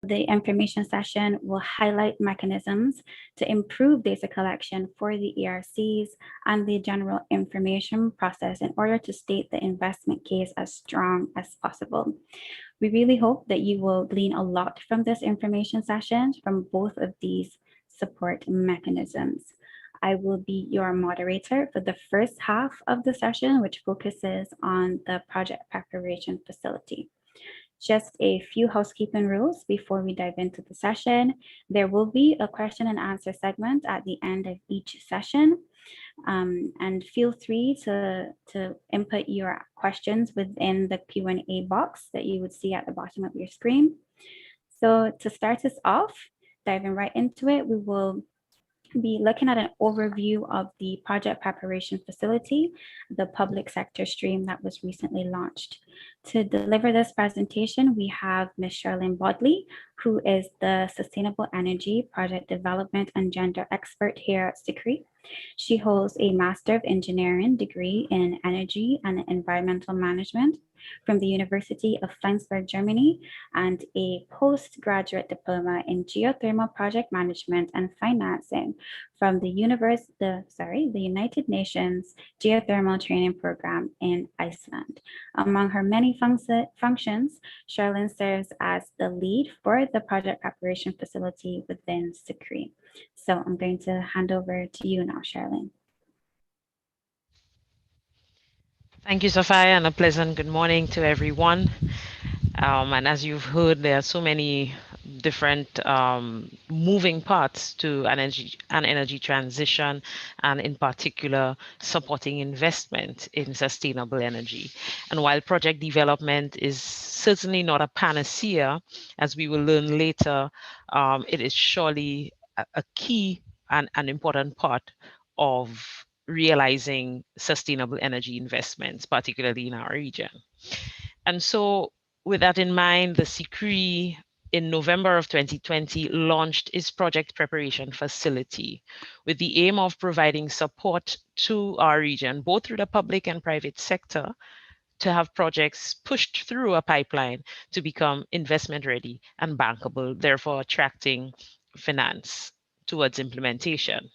The information session will highlight mechanisms to improve data collection for the ERCs and the general information process in order to state the investment case as strong as possible. We really hope that you will glean a lot from this information session from both of these support mechanisms. I will be your moderator for the first half of the session, which focuses on the project preparation facility. Just a few housekeeping rules before we dive into the session. There will be a question and answer segment at the end of each session. And feel free to input your questions within the Q&A box that you would see at the bottom of your screen. So to start us off, diving right into it, we will be looking at an overview of the project preparation facility, the public sector stream that was recently launched. To deliver this presentation, we have Ms. Charlene Bodley, who is the Sustainable Energy Project Development and Gender Expert here at SHRoptic. She holds a Master of Engineering degree in Energy and Environmental Management from the University of Flensburg, Germany, and a postgraduate diploma in Geothermal Project Management and Financing from the United Nations Geothermal Training Program in Iceland. Among her many functions, Charlene serves as the lead for the project preparation facility within SHRoptic. So I'm going to hand over to you now, Charlene. Thank you, Sophia, and a pleasant good morning to everyone. And as you've heard, there are so many different moving parts to energy transition, and in particular, supporting investment in sustainable energy. And while project development is certainly not a panacea, as we will learn later, it is surely a key and an important part of realizing sustainable energy investments, particularly in our region. And so with that in mind, the SHRoptic in November of 2020 launched its project preparation facility with the aim of providing support to our region, both through the public and private sector, to have projects pushed through a pipeline to become investment ready and bankable, therefore attracting finance towards implementation.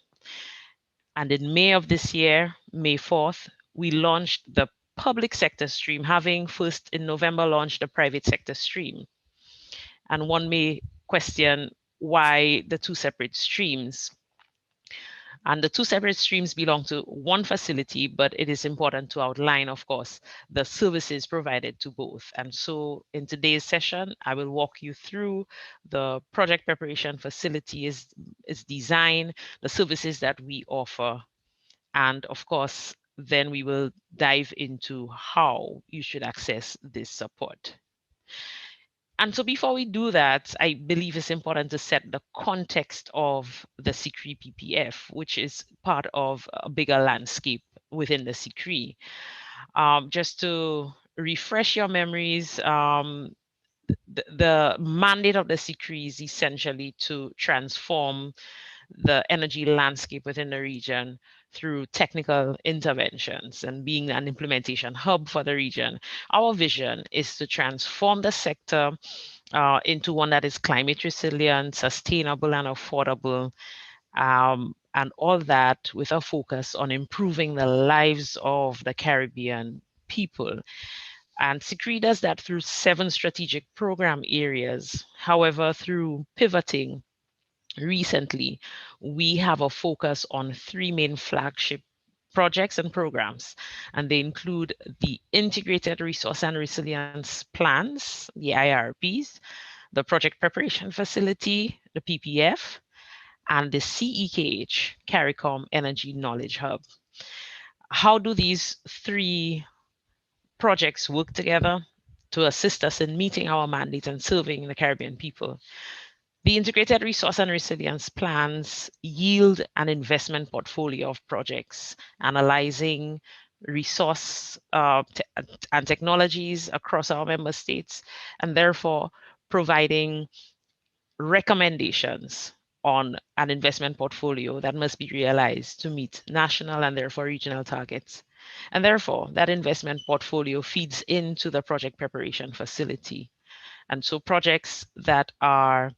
And in May of this year, May 4th, we launched the public sector stream, having first in November launched the private sector stream. And one may question why the two separate streams. And the two separate streams belong to one facility, but it is important to outline, of course, the services provided to both. And so in today's session, I will walk you through the project preparation facility, its design, the services that we offer, and of course, then we will dive into how you should access this support. And so before we do that, I believe it's important to set the context of the SHRoptic PPF, which is part of a bigger landscape within the SHRoptic. Just to refresh your memories, the mandate of the SHRoptic is essentially to transform the energy landscape within the region through technical interventions and being an implementation hub for the region. Our vision is to transform the sector into one that is climate resilient, sustainable, and affordable, and all that with a focus on improving the lives of the Caribbean people. And SHRoptic does that through 7 strategic program areas. However, through pivoting recently, we have a focus on 3 main flagship projects and programs, and they include the Integrated Resource and Resilience Plans, the IRPs, the Project Preparation Facility, the PPF, and the CEKH, CARICOM Energy Knowledge Hub. How do these 3 projects work together to assist us in meeting our mandate and serving the Caribbean people? The Integrated Resource and Resilience Plans yield an investment portfolio of projects, analyzing resource and technologies across our member states, and therefore providing recommendations on an investment portfolio that must be realized to meet national and therefore regional targets. And therefore, that investment portfolio feeds into the project preparation facility. And so projects that are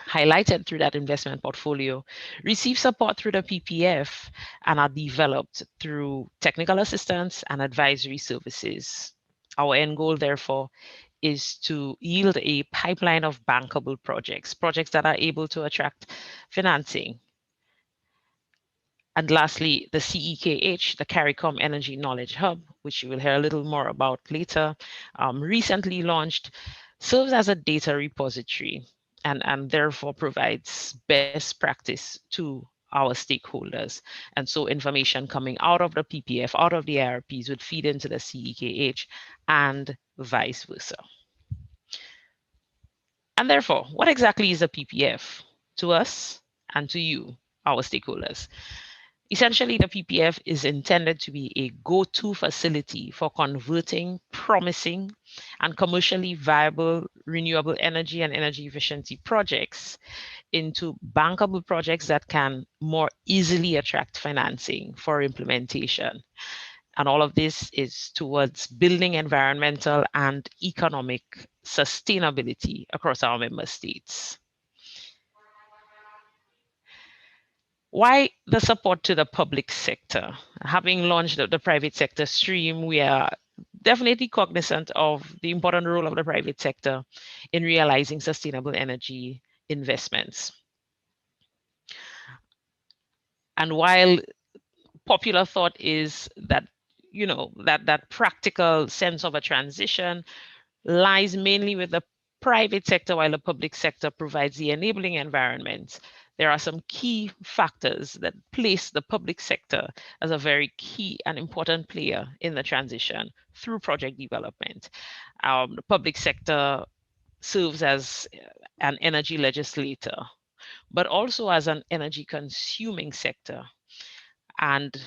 highlighted through that investment portfolio receive support through the PPF and are developed through technical assistance and advisory services. Our end goal, therefore, is to yield a pipeline of bankable projects, projects that are able to attract financing. And lastly, the CEKH, the CARICOM Energy Knowledge Hub, which you will hear a little more about later, recently launched, serves as a data repository and therefore provides best practice to our stakeholders. And so information coming out of the PPF, out of the IRPs would feed into the CEKH and vice versa. And therefore, what exactly is a PPF to us and to you, our stakeholders? Essentially, the PPF is intended to be a go-to facility for converting promising and commercially viable renewable energy and energy efficiency projects into bankable projects that can more easily attract financing for implementation. And all of this is towards building environmental and economic sustainability across our member states. Why the support to the public sector? Having launched the private sector stream, we are definitely cognizant of the important role of the private sector in realizing sustainable energy investments. And while popular thought is that, that practical sense of a transition lies mainly with the private sector, while the public sector provides the enabling environment, there are some key factors that place the public sector as a very key and important player in the transition through project development. The public sector serves as an energy legislator, but also as an energy consuming sector. And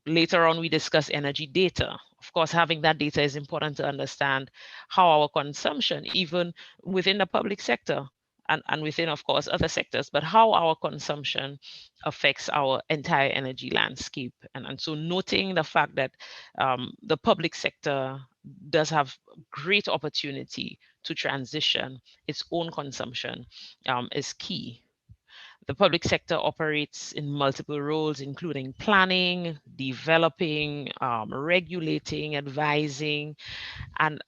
later on, we discuss energy data. Of course, having that data is important to understand how our consumption, even within the public sector and within, of course, other sectors, but how our consumption affects our entire energy landscape. And so noting the fact that the public sector does have great opportunity to transition its own consumption is key. The public sector operates in multiple roles, including planning, developing, regulating, advising, and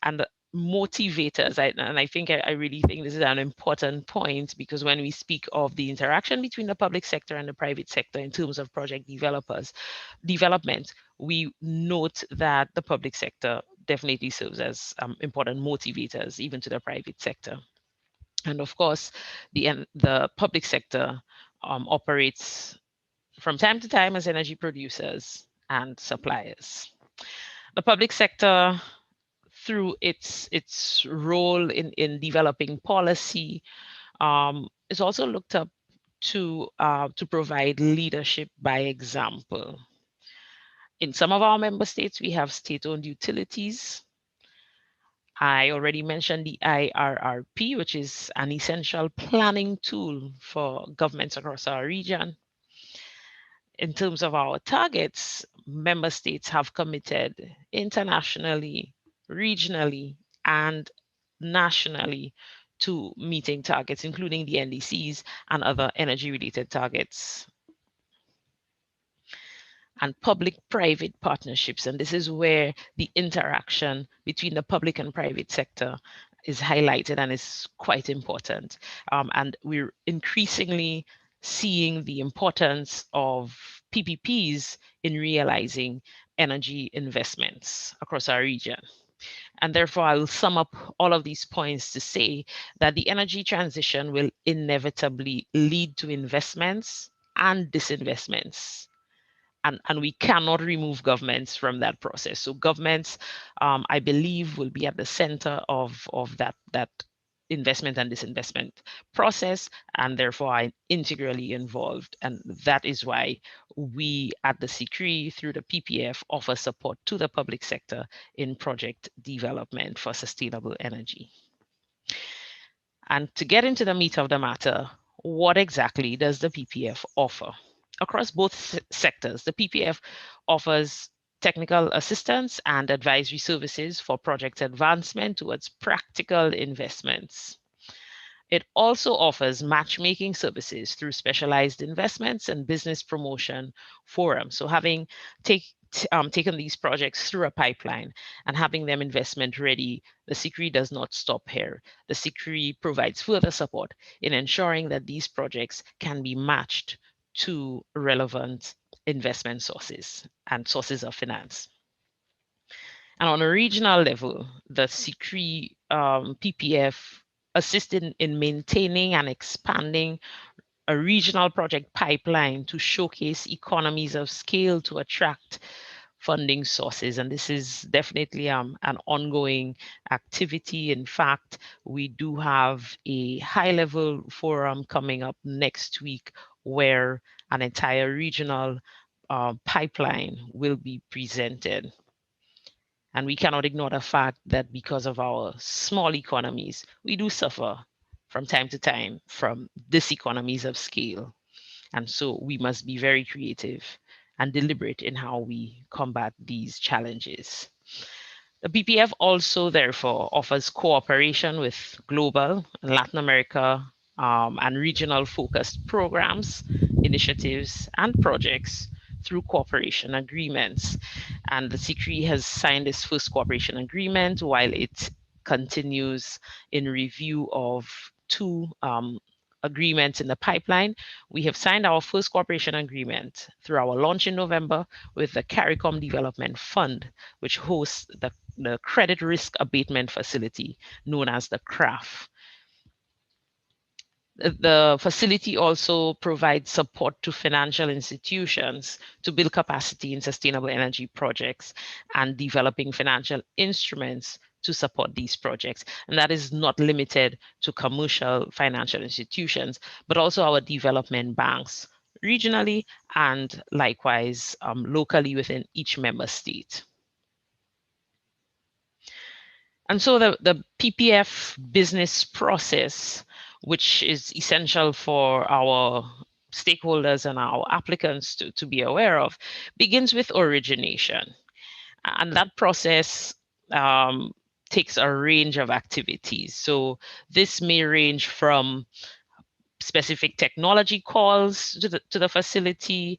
motivators. And I think I really think this is an important point, because when we speak of the interaction between the public sector and the private sector in terms of project development, we note that the public sector definitely serves as important motivators even to the private sector. And of course, the public sector operates from time to time as energy producers and suppliers. The public sector, through its role in developing policy, is also looked up to provide leadership by example. In some of our member states, we have state-owned utilities. I already mentioned the IRRP, which is an essential planning tool for governments across our region. In terms of our targets, member states have committed internationally, regionally, and nationally to meeting targets, including the NDCs and other energy-related targets. And public-private partnerships. And this is where the interaction between the public and private sector is highlighted and is quite important. And we're increasingly seeing the importance of PPPs in realizing energy investments across our region. And therefore, I will sum up all of these points to say that the energy transition will inevitably lead to investments and disinvestments. And we cannot remove governments from that process. So governments, I believe, will be at the center of that investment and disinvestment process, and therefore are integrally involved. And that is why we at the SHRI, through the PPF, offer support to the public sector in project development for sustainable energy. And to get into the meat of the matter, what exactly does the PPF offer? Across both sectors, the PPF offers technical assistance and advisory services for project advancement towards practical investments. It also offers matchmaking services through specialized investments and business promotion forums. So having taken these projects through a pipeline and having them investment ready, the SICRI does not stop here. The SICRI provides further support in ensuring that these projects can be matched to relevant investment sources and sources of finance. And on a regional level, the SICRI PPF assisted in maintaining and expanding a regional project pipeline to showcase economies of scale to attract funding sources. And this is definitely an ongoing activity. In fact, we do have a high-level forum coming up next week where an entire regional pipeline will be presented. And we cannot ignore the fact that because of our small economies, we do suffer from time to time from diseconomies of scale. And so we must be very creative and deliberate in how we combat these challenges. The PPF also, therefore, offers cooperation with global, Latin America, and regional focused programs, initiatives, and projects through cooperation agreements. And the SICRI has signed its first cooperation agreement while it continues in review of two agreements in the pipeline. We have signed our first cooperation agreement through our launch in November with the CARICOM Development Fund, which hosts the Credit Risk Abatement Facility, known as the CRAF. The facility also provides support to financial institutions to build capacity in sustainable energy projects and developing financial instruments to support these projects. And that is not limited to commercial financial institutions, but also our development banks regionally and likewise locally within each member state. And so the PPF business process, which is essential for our stakeholders and our applicants to be aware of, begins with origination. And that process takes a range of activities. So this may range from specific technology calls to the facility,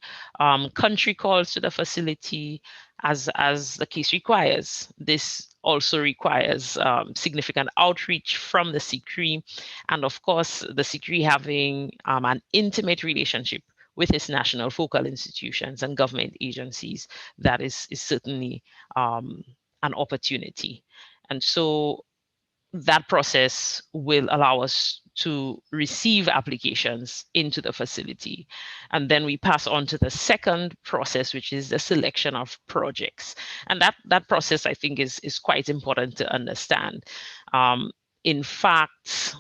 country calls to the facility, as the case requires. This also requires significant outreach from the SICRI, and of course, the SICRI having an intimate relationship with its national focal institutions and government agencies, that is certainly an opportunity. And so that process will allow us to receive applications into the facility. And then we pass on to the second process, which is the selection of projects. And that process, I think, is quite important to understand. In fact,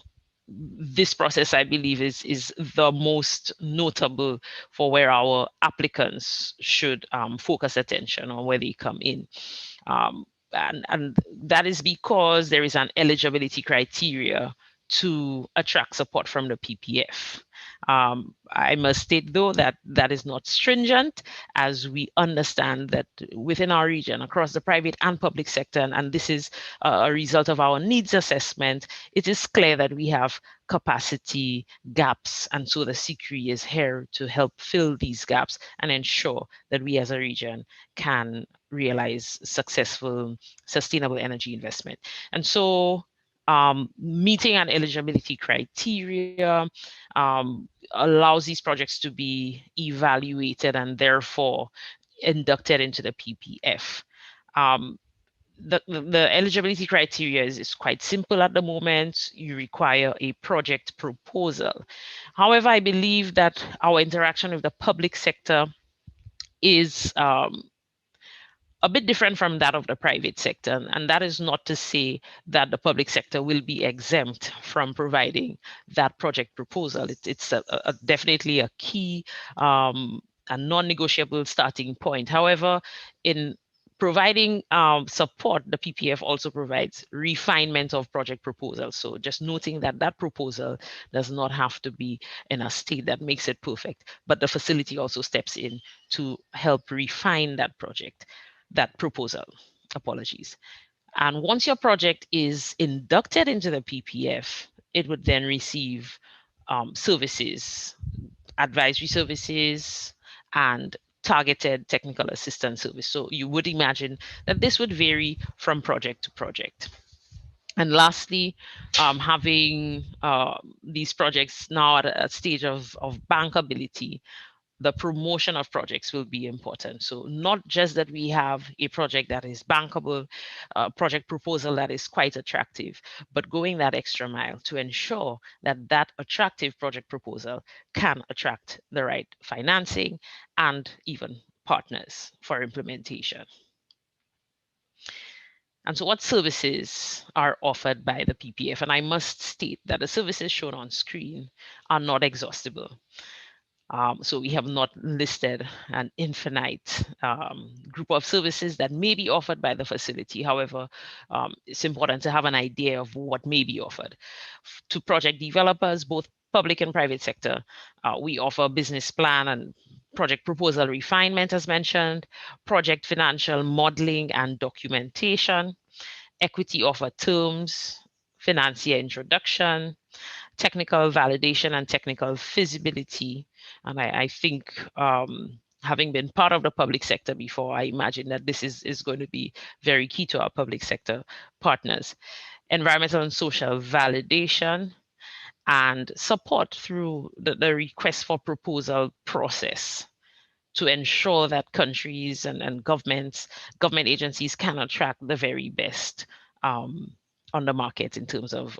this process, I believe, is the most notable for where our applicants should focus attention on where they come in. And that is because there is an eligibility criteria to attract support from the PPF. I must state, though, that that is not stringent, as we understand that within our region, across the private and public sector, and this is a result of our needs assessment, it is clear that we have capacity gaps. And so the SICRI is here to help fill these gaps and ensure that we as a region can realize successful sustainable energy investment. And so meeting an eligibility criteria allows these projects to be evaluated and therefore inducted into the PPF. The eligibility criteria is quite simple at the moment. You require a project proposal. However, I believe that our interaction with the public sector is a bit different from that of the private sector. And that is not to say that the public sector will be exempt from providing that project proposal. It's definitely a key and non-negotiable starting point. However, in providing support, the PPF also provides refinement of project proposals. So just noting that that proposal does not have to be in a state that makes it perfect, but the facility also steps in to help refine that project. that proposal. Apologies. And once your project is inducted into the PPF, it would then receive services, advisory services, and targeted technical assistance service. So you would imagine that this would vary from project to project. And lastly, having these projects now at a stage of bankability, the promotion of projects will be important. So not just that we have a project that is bankable, a project proposal that is quite attractive, but going that extra mile to ensure that that attractive project proposal can attract the right financing and even partners for implementation. And so what services are offered by the PPF? And I must state that the services shown on screen are not exhaustible. So we have not listed an infinite group of services that may be offered by the facility. However, it's important to have an idea of what may be offered. To project developers, both public and private sector, we offer business plan and project proposal refinement, as mentioned, project financial modeling and documentation, equity offer terms, financier introduction, technical validation and technical feasibility. And I think having been part of the public sector before, I imagine that this is going to be very key to our public sector partners. Environmental and social validation and support through the request for proposal process to ensure that countries and government agencies can attract the very best on the market in terms of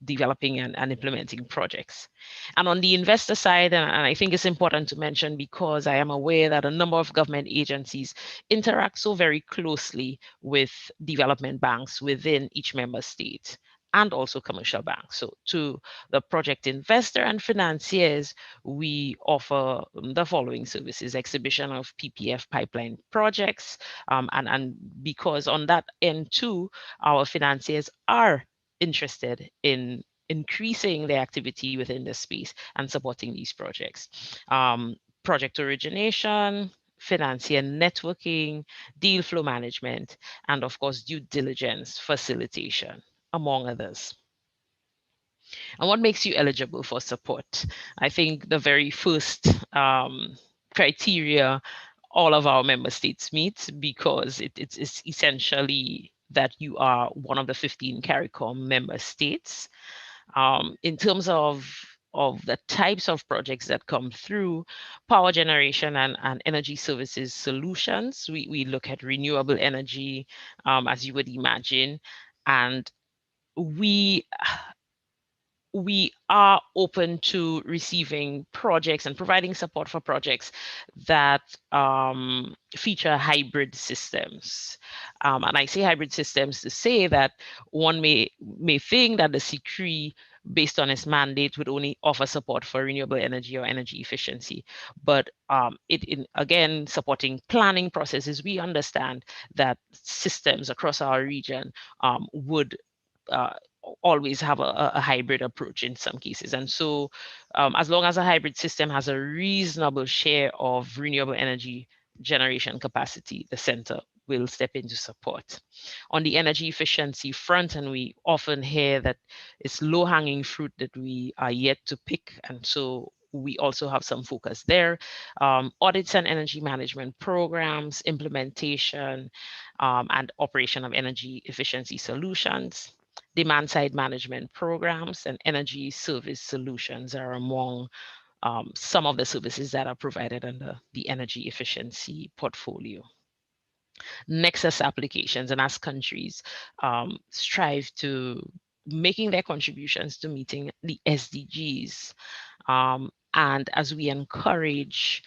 developing and implementing projects. And on the investor side, and I think it's important to mention because I am aware that a number of government agencies interact so very closely with development banks within each member state and also commercial banks. So to the project investor and financiers, we offer the following services: exhibition of PPF pipeline projects. And because on that end too, our financiers are interested in increasing their activity within the space and supporting these projects. Project origination, financier networking, deal flow management, and of course, due diligence facilitation, among others. And what makes you eligible for support? I think the very first criteria all of our member states meet, because it's essentially that you are one of the 15 CARICOM member states. In terms of the types of projects that come through, power generation and energy services solutions, we look at renewable energy, as you would imagine, and we we are open to receiving projects and providing support for projects that feature hybrid systems. And I say hybrid systems to say that one may think that the CCRE, based on its mandate, would only offer support for renewable energy or energy efficiency. But again, supporting planning processes, we understand that systems across our region would always have a hybrid approach in some cases. And so as long as a hybrid system has a reasonable share of renewable energy generation capacity, the center will step into support. On the energy efficiency front, and we often hear that it's low-hanging fruit that we are yet to pick, and so we also have some focus there. Audits and energy management programs, implementation, and operation of energy efficiency solutions. Demand side management programs and energy service solutions are among some of the services that are provided under the energy efficiency portfolio. Nexus applications, and as countries strive to making their contributions to meeting the SDGs, and as we encourage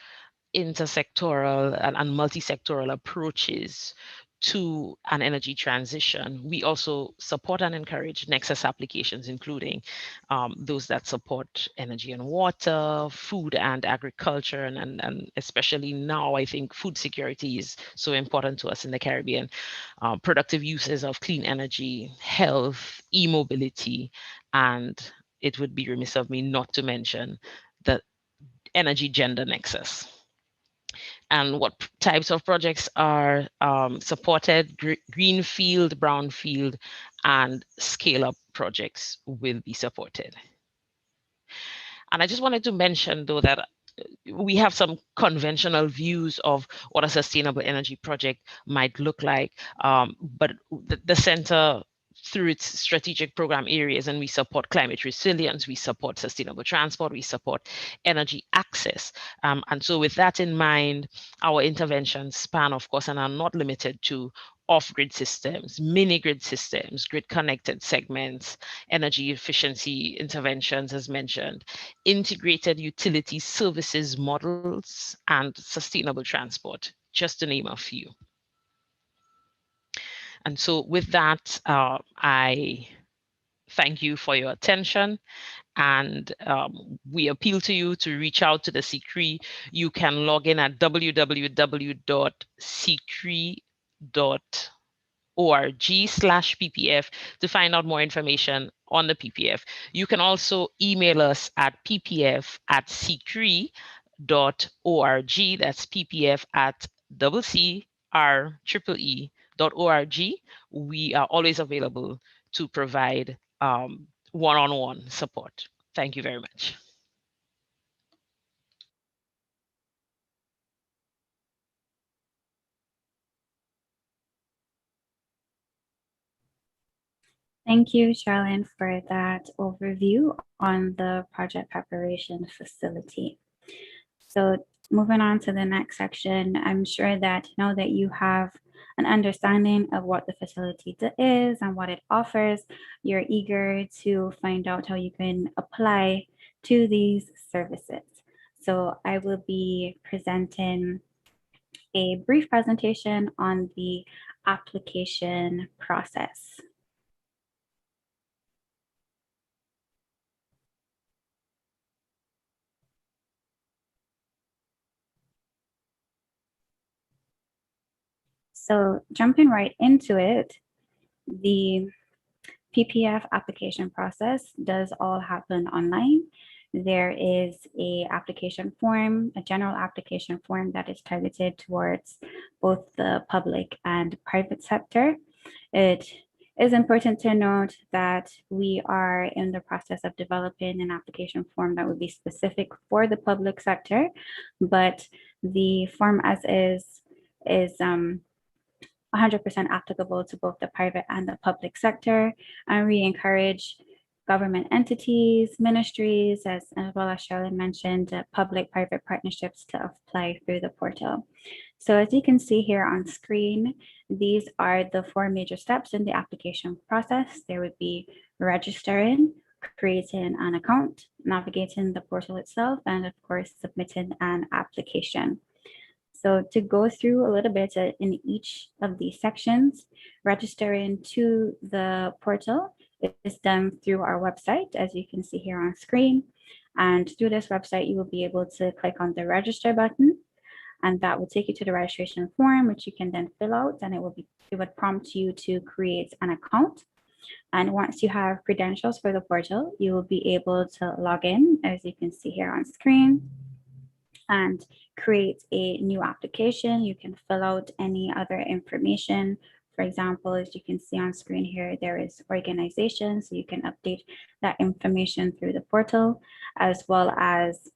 intersectoral and multi-sectoral approaches to an energy transition, we also support and encourage Nexus applications, including those that support energy and water, food and agriculture, and especially now, I think food security is so important to us in the Caribbean. Productive uses of clean energy, health, e-mobility, and it would be remiss of me not to mention the energy gender nexus. and what types of projects are supported. Greenfield, brownfield, and scale-up projects will be supported. And I just wanted to mention, though, that we have some conventional views of what a sustainable energy project might look like, but the center, through its strategic program areas, and we support climate resilience, we support sustainable transport, we support energy access. And so with that in mind, our interventions span, of course, and are not limited to off-grid systems, mini-grid systems, grid-connected segments, energy efficiency interventions, as mentioned, integrated utility services models, and sustainable transport, just to name a few. And so with that, I thank you for your attention, and we appeal to you to reach out to the SHRI. You can log in at www.shri.org/PPF to find out more information on the PPF. You can also email us at ppf@shri.org. That's ppf@CCREE.org. We are always available to provide one-on-one support. Thank you very much. Thank you, Charlene, for that overview on the project preparation facility. So moving on to the next section, I'm sure that now that you have an understanding of what the facility is and what it offers, you're eager to find out how you can apply to these services. So I will be presenting a brief presentation on the application process. So jumping right into it, the PPF application process does all happen online. There is a application form, a general application form that is targeted towards both the public and private sector. It is important to note that we are in the process of developing an application form that would be specific for the public sector, but the form as is 100% applicable to both the private and the public sector. And we encourage government entities, ministries, as well as Charlotte mentioned, public-private partnerships to apply through the portal. So as you can see here on screen, these are the 4 major steps in the application process. There would be registering, creating an account, navigating the portal itself, and of course, submitting an application. So to go through a little bit in each of these sections, registering to the portal is done through our website, as you can see here on screen. And through this website, you will be able to click on the register button, and that will take you to the registration form, which you can then fill out, and it would prompt you to create an account. And once you have credentials for the portal, you will be able to log in, as you can see here on screen, and create a new application. You can fill out any other information. For example, as you can see on screen here, there is organization, so you can update that information through the portal, as well as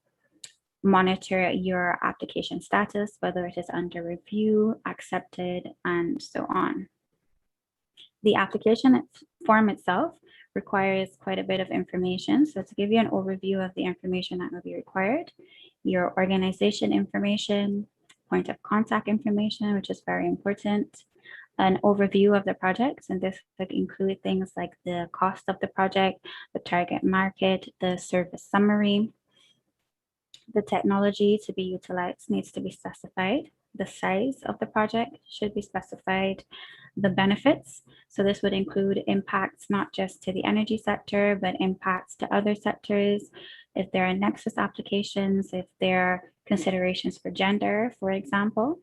monitor your application status, whether it is under review, accepted, and so on. The application form itself requires quite a bit of information. So to give you an overview of the information that will be required, your organization information, point of contact information, which is very important, an overview of the project, and this would include things like the cost of the project, the target market, the service summary. The technology to be utilized needs to be specified. The size of the project should be specified. The benefits, so this would include impacts not just to the energy sector, but impacts to other sectors. If there are nexus applications, if there are considerations for gender, for example,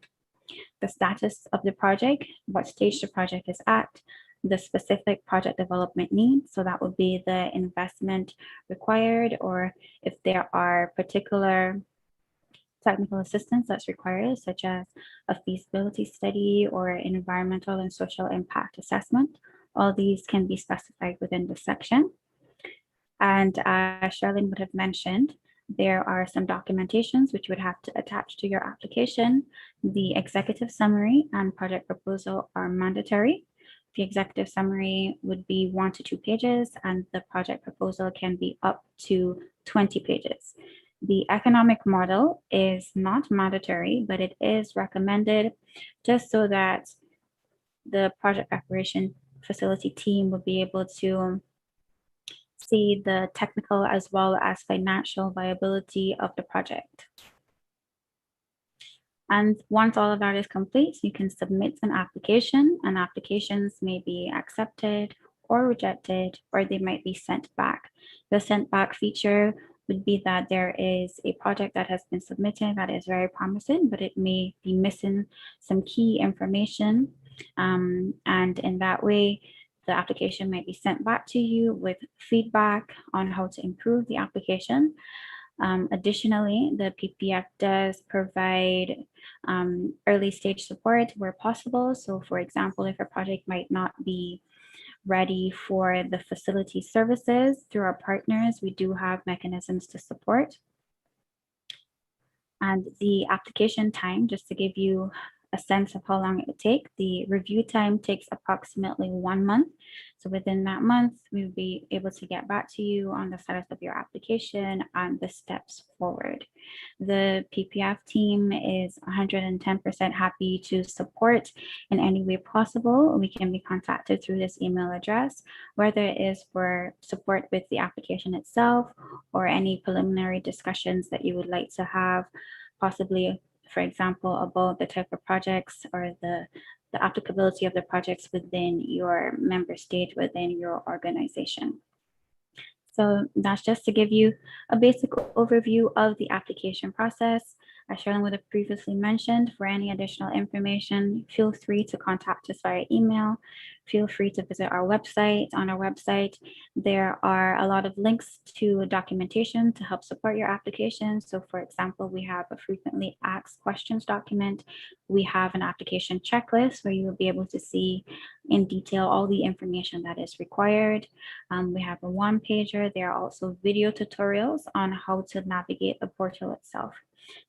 the status of the project, what stage the project is at, the specific project development needs. So that would be the investment required, or if there are particular technical assistance that's required, such as a feasibility study or environmental and social impact assessment. All these can be specified within the section. And as Charlene would have mentioned, there are some documentations which you would have to attach to your application. The executive summary and project proposal are mandatory. The executive summary would be 1 to 2 pages, and the project proposal can be up to 20 pages. The economic model is not mandatory, but it is recommended just so that the project preparation facility team will be able to see the technical as well as financial viability of the project. And once all of that is complete, you can submit an application, and applications may be accepted or rejected, or they might be sent back. The sent back feature would be that there is a project that has been submitted that is very promising, but it may be missing some key information. And in that way, the application might be sent back to you with feedback on how to improve the application. Additionally, the PPF does provide early stage support where possible. So for example, if a project might not be ready for the facility services through our partners, we do have mechanisms to support. And the application time, just to give you a sense of how long it would take, the review time takes approximately 1 month. So within that month, we will be able to get back to you on the status of your application and the steps forward. The PPF team is 110% happy to support in any way possible. We can be contacted through this email address, whether it is for support with the application itself or any preliminary discussions that you would like to have, possibly, for example, about the type of projects or the applicability of the projects within your member state, within your organization. So that's just to give you a basic overview of the application process. As Charlene would have previously mentioned, for any additional information, feel free to contact us via email. Feel free to visit our website. On our website, there are a lot of links to documentation to help support your application. So for example, we have a frequently asked questions document. We have an application checklist where you will be able to see in detail all the information that is required. We have a one-pager. There are also video tutorials on how to navigate the portal itself.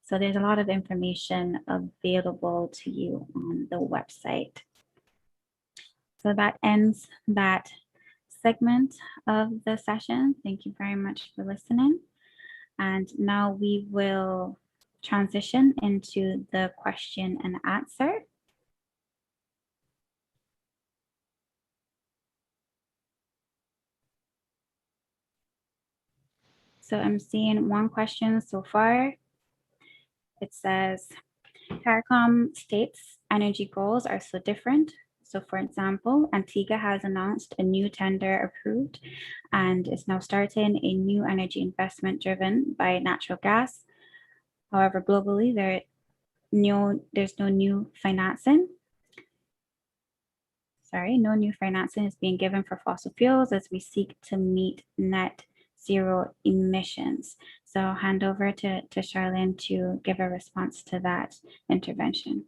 So there's a lot of information available to you on the website. So that ends that segment of the session. Thank you very much for listening. And now we will transition into the question and answer. So I'm seeing one question so far. It says, CARICOM states energy goals are so different. So for example, Antigua has announced a new tender approved and is now starting a new energy investment driven by natural gas. However, globally, there's no new financing. No new financing is being given for fossil fuels as we seek to meet net zero emissions. So I'll hand over to Charlene to give a response to that intervention.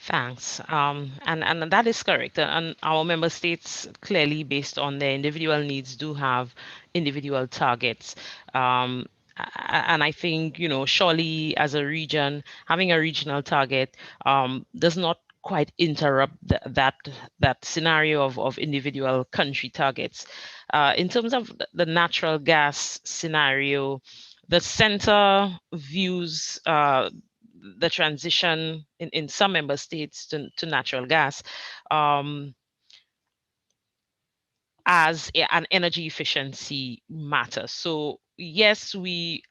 Thanks. And that is correct. And our member states, clearly based on their individual needs, do have individual targets. And I think, surely as a region, having a regional target does not quite interrupt that scenario of individual country targets. In terms of the natural gas scenario, the center views the transition in some member states to natural gas as an energy efficiency matter. So yes, we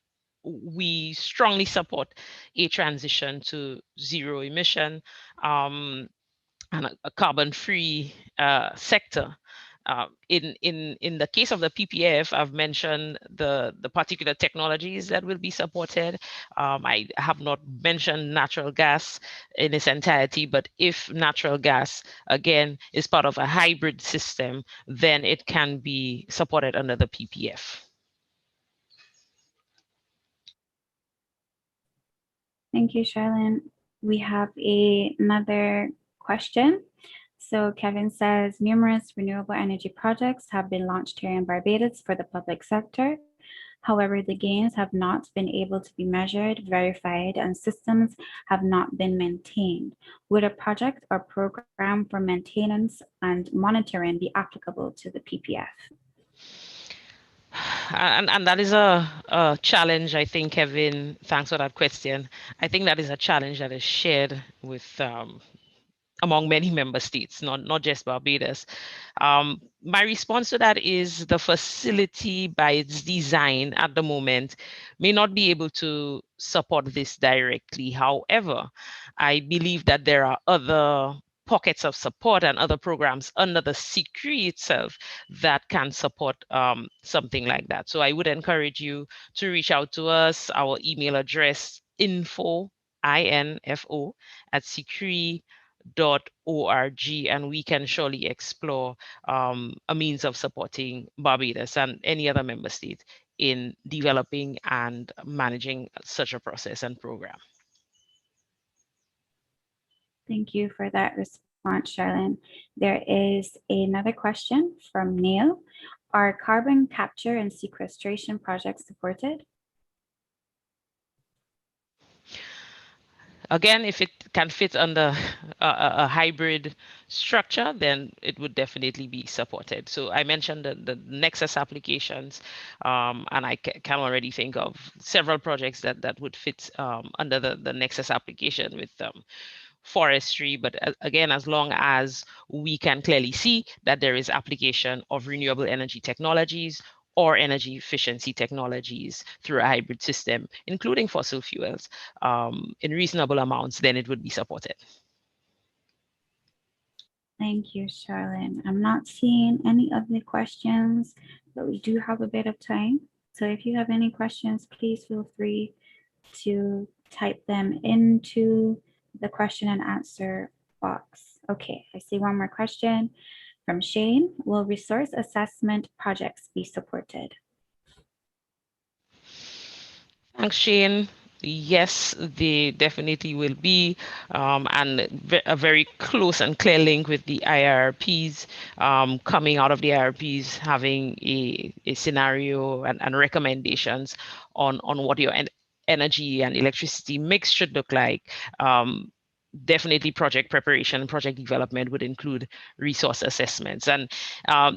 strongly support a transition to zero emission and a carbon-free sector. In the case of the PPF, I've mentioned the particular technologies that will be supported. I have not mentioned natural gas in its entirety, but if natural gas, again, is part of a hybrid system, then it can be supported under the PPF. Thank you, Charlene. We have another question. So Kevin says, numerous renewable energy projects have been launched here in Barbados for the public sector. However, the gains have not been able to be measured, verified, and systems have not been maintained. Would a project or program for maintenance and monitoring be applicable to the PPF? And that is a challenge, I think, Kevin. Thanks for that question. I think that is a challenge that is shared with among many member states, not just Barbados. My response to that is the facility by its design at the moment may not be able to support this directly. However, I believe that there are other pockets of support and other programs under the SHRoptic itself that can support something like that. So I would encourage you to reach out to us. Our email address, info at SHRoptic.org, and we can surely explore a means of supporting Barbados and any other member state in developing and managing such a process and program. Thank you for that response, Charlene. There is another question from Neil. Are carbon capture and sequestration projects supported? Again, if it can fit under a hybrid structure, then it would definitely be supported. So I mentioned the Nexus applications, and I can already think of several projects that would fit under the Nexus application with forestry. But again, as long as we can clearly see that there is application of renewable energy technologies or energy efficiency technologies through a hybrid system, including fossil fuels, in reasonable amounts, then it would be supported. Thank you, Charlene. I'm not seeing any other questions, but we do have a bit of time. So if you have any questions, please feel free to type them into the question and answer box. Okay, I see one more question from Shane. Will resource assessment projects be supported? Thanks, Shane. Yes, they definitely will be, and a very close and clear link with the IRPs, coming out of the IRPs, having a scenario and recommendations on what your energy and electricity mix should look like. Definitely project preparation and project development would include resource assessments. And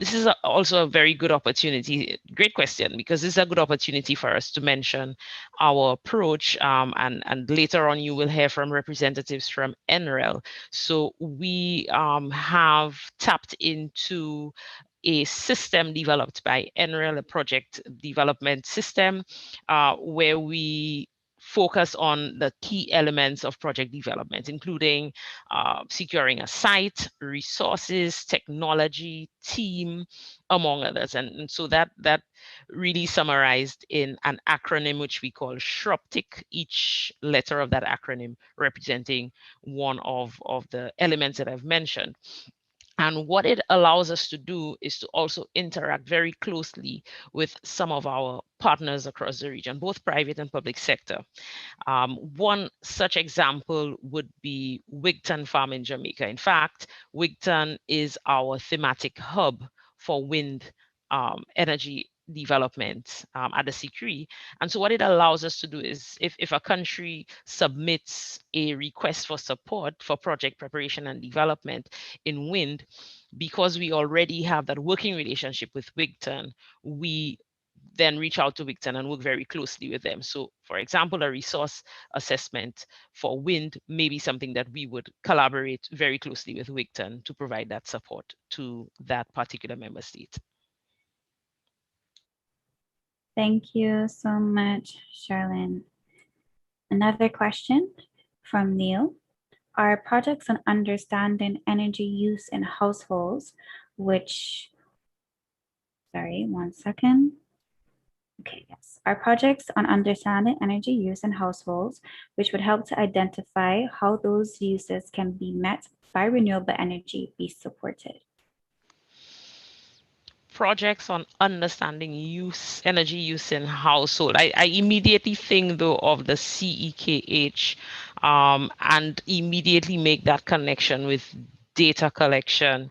this is also a very good opportunity, great question, because this is a good opportunity for us to mention our approach. And later on, you will hear from representatives from NREL. So we have tapped into a system developed by NREL, a project development system, where we focus on the key elements of project development, including securing a site, resources, technology, team, among others. And so that really summarized in an acronym which we call SHRoptic, each letter of that acronym representing one of the elements that I've mentioned. And what it allows us to do is to also interact very closely with some of our partners across the region, both private and public sector. One such example would be Wigton Farm in Jamaica. In fact, Wigton is our thematic hub for wind energy development at the SHRoptic. And so what it allows us to do is if a country submits a request for support for project preparation and development in wind, because we already have that working relationship with Wigton, we then reach out to Wigton and work very closely with them. So for example, a resource assessment for wind may be something that we would collaborate very closely with Wigton to provide that support to that particular member state. Thank you so much, Charlene. Another question from Neil. Are projects on understanding energy use in households, which, sorry, one second. Okay, yes. Are projects on understanding energy use in households, which would help to identify how those uses can be met by renewable energy, be supported? projects on understanding energy use in household. I immediately think though of the CEKH, and immediately make that connection with data collection.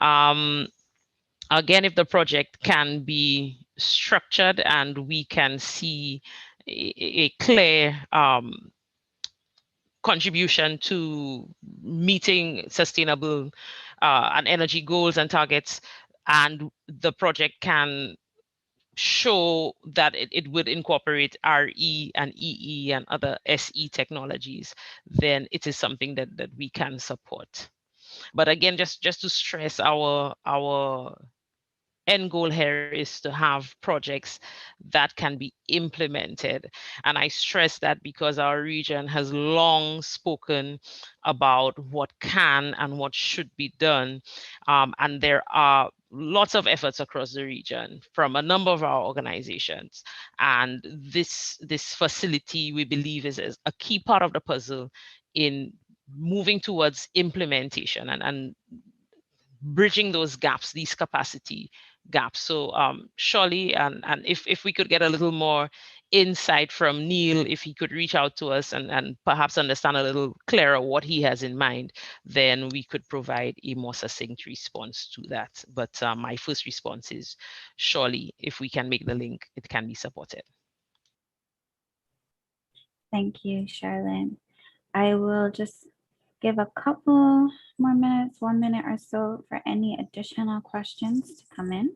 Again, if the project can be structured and we can see a clear contribution to meeting sustainable and energy goals and targets, and the project can show that it would incorporate RE and EE and other SE technologies, then it is something that we can support. But again, just to stress, our end goal here is to have projects that can be implemented. And I stress that because our region has long spoken about what can and what should be done. And there are lots of efforts across the region from a number of our organizations. And this facility, we believe, is a key part of the puzzle in moving towards implementation and bridging those gaps, these capacity gaps. So surely, and if we could get a little more insight from Neil, if he could reach out to us and perhaps understand a little clearer what he has in mind, then we could provide a more succinct response to that. But my first response is surely, if we can make the link, it can be supported. Thank you, Charlene. I will just give a couple more minutes, 1 minute or so, for any additional questions to come in.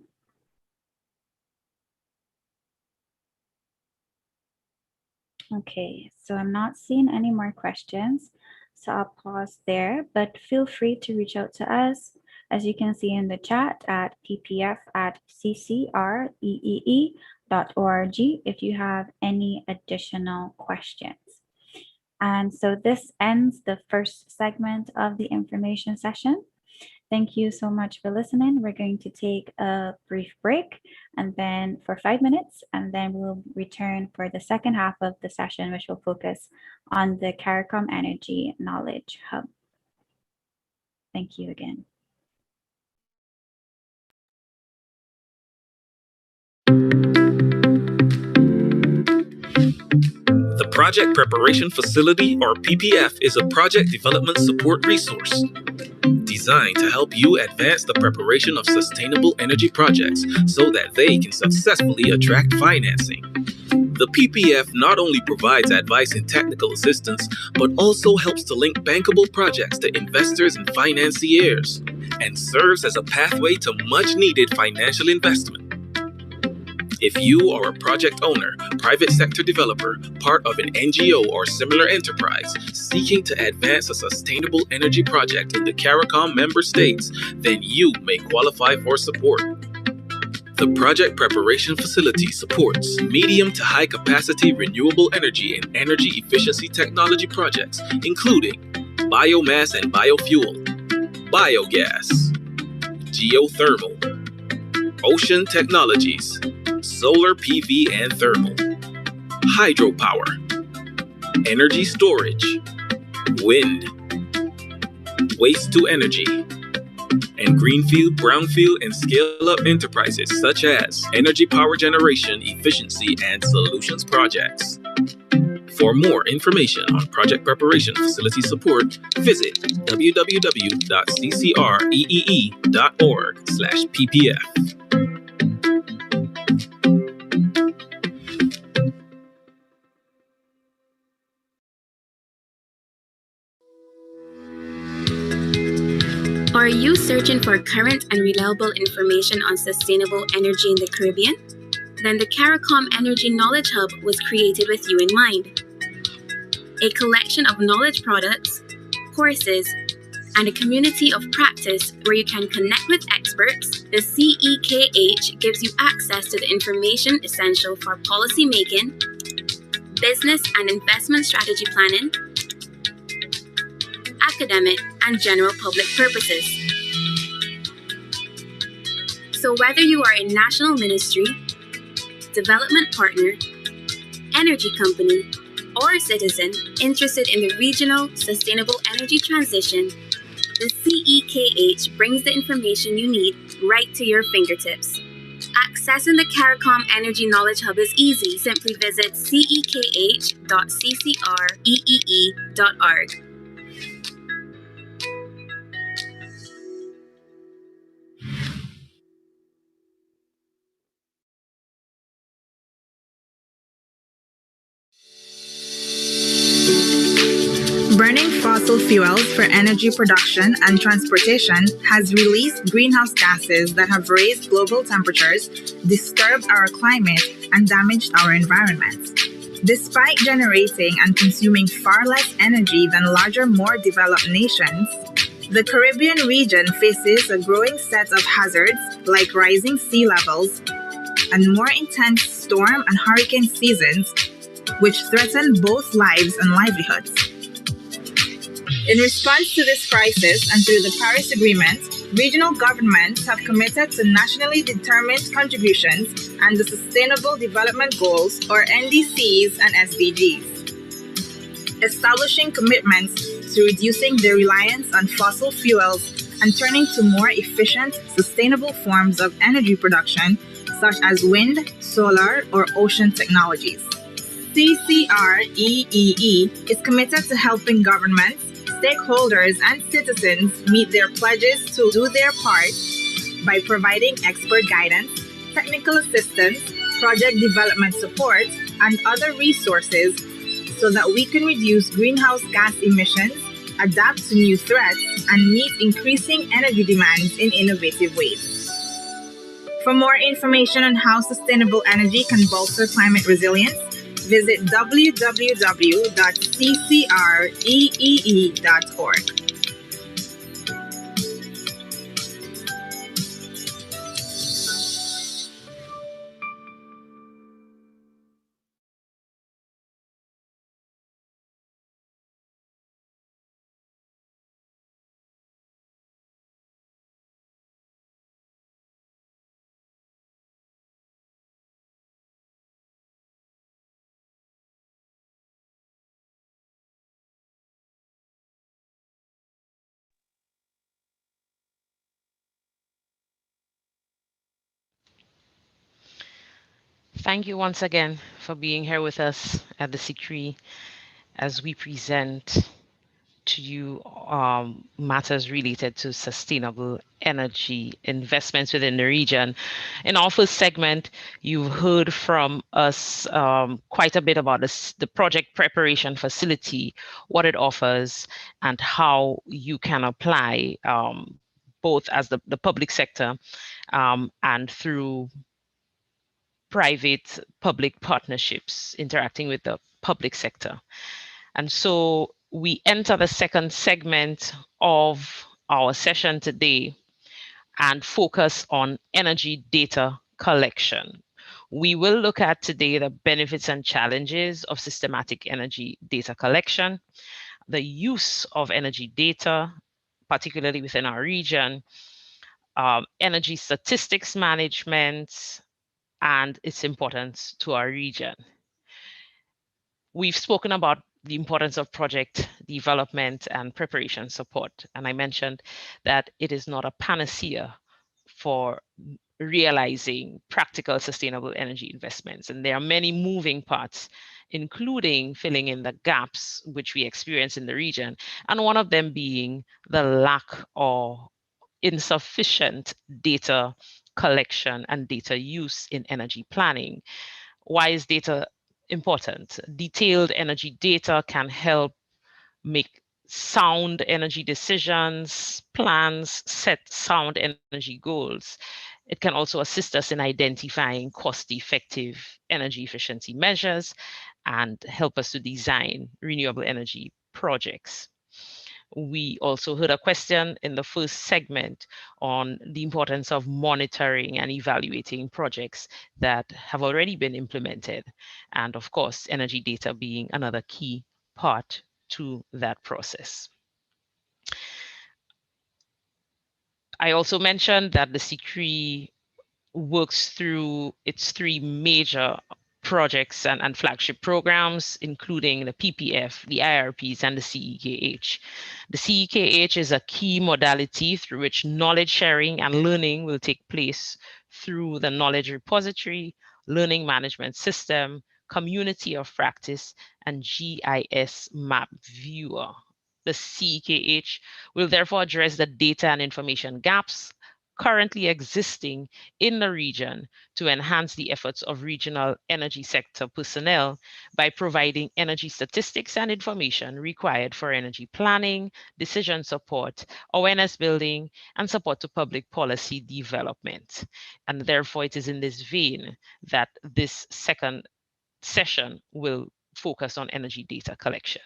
Okay, so I'm not seeing any more questions, so I'll pause there, but feel free to reach out to us, as you can see in the chat, at ppf@ccreee.org if you have any additional questions. And so this ends the first segment of the information session. Thank you so much for listening. We're going to take a brief break and then for 5 minutes, and then we'll return for the second half of the session, which will focus on the CARICOM Energy Knowledge Hub. Thank you again. The Project Preparation Facility, or PPF, is a project development support resource designed to help you advance the preparation of sustainable energy projects so that they can successfully attract financing. The PPF not only provides advice and technical assistance, but also helps to link bankable projects to investors and financiers, and serves as a pathway to much-needed financial investment. If you are a project owner, private sector developer, part of an NGO or similar enterprise seeking to advance a sustainable energy project in the CARICOM member states, then you may qualify for support. The Project Preparation Facility supports medium to high capacity renewable energy and energy efficiency technology projects, including biomass and biofuel, biogas, geothermal, ocean technologies, solar PV and thermal, hydropower, energy storage, wind, waste to energy, and greenfield, brownfield, and scale-up enterprises such as energy power generation, efficiency, and solutions projects. For more information on project preparation facility support, visit www.ccreee.org/ppf. Are you searching for current and reliable information on sustainable energy in the Caribbean? Then the CARICOM Energy Knowledge Hub was created with you in mind. A collection of knowledge products, courses, and a community of practice where you can connect with experts, the CEKH gives you access to the information essential for policy making, business and investment strategy planning, academic, and general public purposes. So whether you are a national ministry, development partner, energy company, or a citizen interested in the regional sustainable energy transition, the CEKH brings the information you need right to your fingertips. Accessing the CARICOM Energy Knowledge Hub is easy. Simply visit cekh.ccreee.org. Burning fossil fuels for energy production and transportation has released greenhouse gases that have raised global temperatures, disturbed our climate, and damaged our environment. Despite generating and consuming far less energy than larger, more developed nations, the Caribbean region faces a growing set of hazards like rising sea levels and more intense storm and hurricane seasons, which threaten both lives and livelihoods. In response to this crisis and through the Paris Agreement, regional governments have committed to nationally determined contributions and the Sustainable Development Goals, or NDCs and SDGs, establishing commitments to reducing their reliance on fossil fuels and turning to more efficient, sustainable forms of energy production, such as wind, solar, or ocean technologies. CCREEE is committed to helping governments, stakeholders, and citizens meet their pledges to do their part by providing expert guidance, technical assistance, project development support, and other resources so that we can reduce greenhouse gas emissions, adapt to new threats, and meet increasing energy demands in innovative ways. For more information on how sustainable energy can bolster climate resilience, visit www.ccreee.org. Thank you once again for being here with us at the C3 as we present to you matters related to sustainable energy investments within the region. In our first segment, you've heard from us quite a bit about the project preparation facility, what it offers, and how you can apply both as the public sector and through private public partnerships interacting with the public sector. And so we enter the second segment of our session today and focus on energy data collection. We will look at today the benefits and challenges of systematic energy data collection, the use of energy data, particularly within our region, energy statistics management, and its importance to our region. We've spoken about the importance of project development and preparation support. And I mentioned that it is not a panacea for realizing practical sustainable energy investments. And there are many moving parts, including filling in the gaps which we experience in the region. And one of them being the lack or insufficient data collection and data use in energy planning. Why is data important? Detailed energy data can help make sound energy decisions, plans, set sound energy goals. It can also assist us in identifying cost-effective energy efficiency measures and help us to design renewable energy projects. We also heard a question in the first segment on the importance of monitoring and evaluating projects that have already been implemented. And of course, energy data being another key part to that process. I also mentioned that the C3 works through its three major projects and flagship programs, including the PPF, the IRPs, and the CEKH. The CEKH is a key modality through which knowledge sharing and learning will take place through the knowledge repository, learning management system, community of practice, and GIS map viewer. The CKH will therefore address the data and information gaps currently existing in the region to enhance the efforts of regional energy sector personnel by providing energy statistics and information required for energy planning, decision support, awareness building, and support to public policy development. And therefore, it is in this vein that this second session will focus on energy data collection.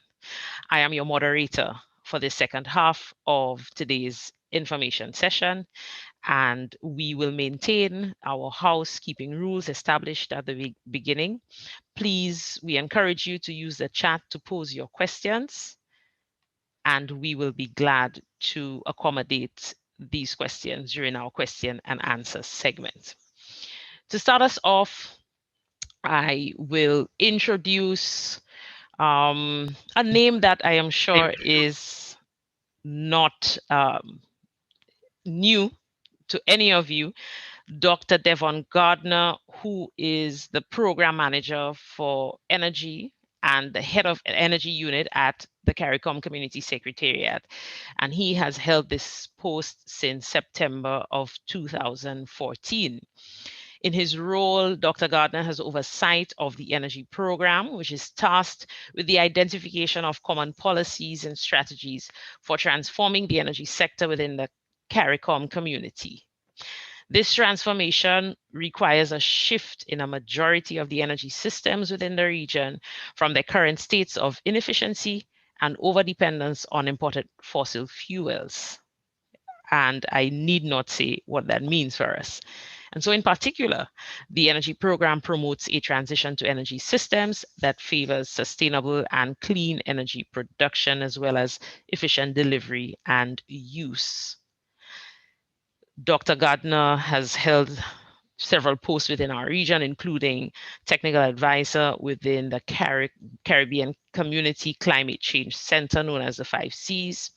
I am your moderator for the second half of today's information session, and we will maintain our housekeeping rules established at the beginning. Please, we encourage you to use the chat to pose your questions, and we will be glad to accommodate these questions during our question and answer segment. To start us off, I will introduce a name that I am sure is not new to any of you, Dr. Devon Gardner, who is the program manager for energy and the head of energy unit at the CARICOM Community Secretariat. And he has held this post since September of 2014. In his role, Dr. Gardner has oversight of the energy program, which is tasked with the identification of common policies and strategies for transforming the energy sector within the CARICOM community. This transformation requires a shift in a majority of the energy systems within the region from their current states of inefficiency and overdependence on imported fossil fuels. And I need not say what that means for us. And so in particular, the energy program promotes a transition to energy systems that favors sustainable and clean energy production, as well as efficient delivery and use. Dr. Gardner has held several posts within our region, including technical advisor within the Caribbean Community Climate Change Center, known as the 5Cs.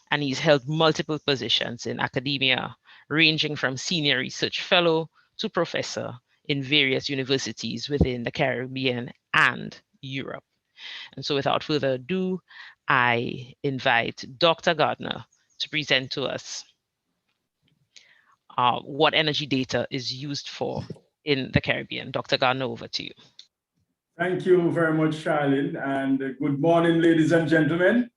And he's held multiple positions in academia, ranging from senior research fellow to professor in various universities within the Caribbean and Europe. And so without further ado, I invite Dr. Gardner to present to us what energy data is used for in the Caribbean. Dr. Gardner, over to you. Thank you very much, Charlene, and good morning, ladies and gentlemen.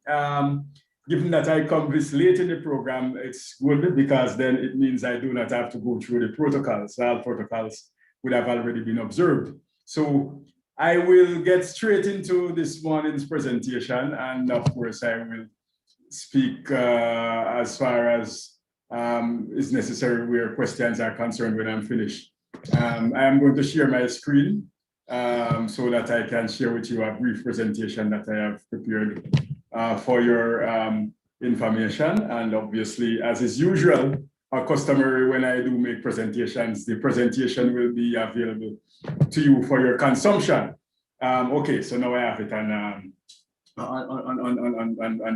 Given that I come this late in the program, it's good because then it means I do not have to go through the protocols. All protocols would have already been observed. So I will get straight into this morning's presentation, and of course I will speak as far as is necessary where questions are concerned when I'm finished. I am going to share my screen so that I can share with you a brief presentation that I have prepared for your information. And obviously, as is usual or customary when I do make presentations, the presentation will be available to you for your consumption. Okay, so now I have it on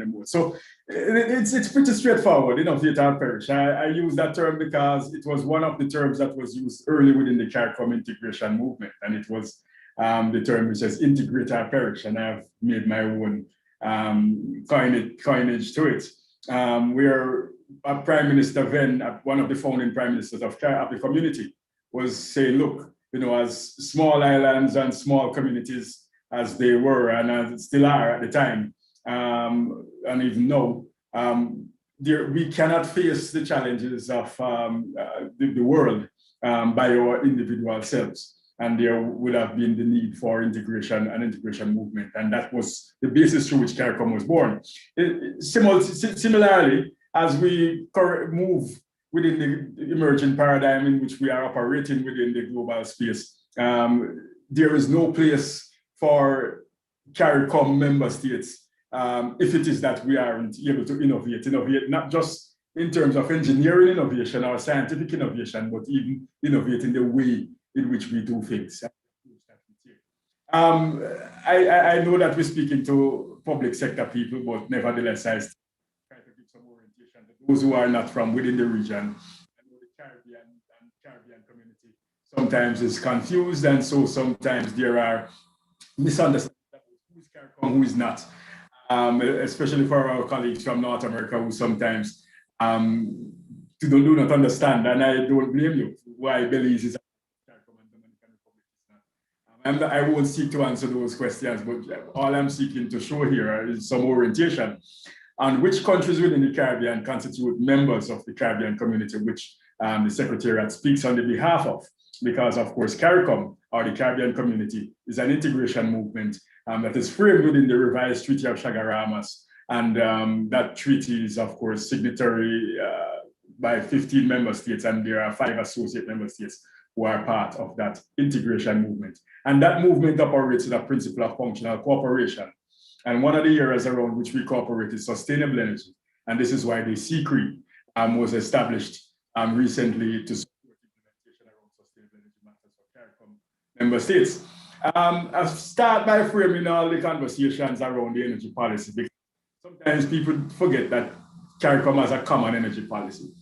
the board. So it's pretty straightforward, innovate or perish. I use that term because it was one of the terms that was used early within the CARICOM integration movement, and it was the term which says integrate or perish, and I've made my own coinage to it. Where a prime minister then, one of the founding prime ministers of the community, was saying, look, you know, as small islands and small communities as they were and as still are at the time, and even now, we cannot face the challenges of the world by our individual selves. And there would have been the need for integration and integration movement. And that was the basis through which CARICOM was born. Similarly, as we move within the emerging paradigm in which we are operating within the global space, there is no place for CARICOM member states if it is that we aren't able to innovate not just in terms of engineering innovation or scientific innovation, but even innovate in the way in which we do things. I know that we're speaking to public sector people, but nevertheless, I try to give some orientation to those who are not from within the region. I know the Caribbean community sometimes is confused, and so sometimes there are misunderstandings about who's CARICOM, who is not, especially for our colleagues from North America who sometimes do not understand, and I don't blame you. Why Belize is CARICOM and Dominican Republic is not. I won't seek to answer those questions, but all I'm seeking to show here is some orientation on which countries within the Caribbean constitute members of the Caribbean community, which the Secretariat speaks on the behalf of, because of course CARICOM, or the Caribbean community, is an integration movement that is framed within the revised Treaty of Chaguaramas, and that treaty is of course signatory by 15 member states, and there are 5 associate member states who are part of that integration movement. And that movement operates with a principle of functional cooperation. And one of the areas around which we cooperate is sustainable energy. And this is why the SHRoptic was established recently to support implementation around sustainable energy matters for CARICOM member states. I'll start by framing all the conversations around the energy policy, because sometimes people forget that CARICOM has a common energy policy.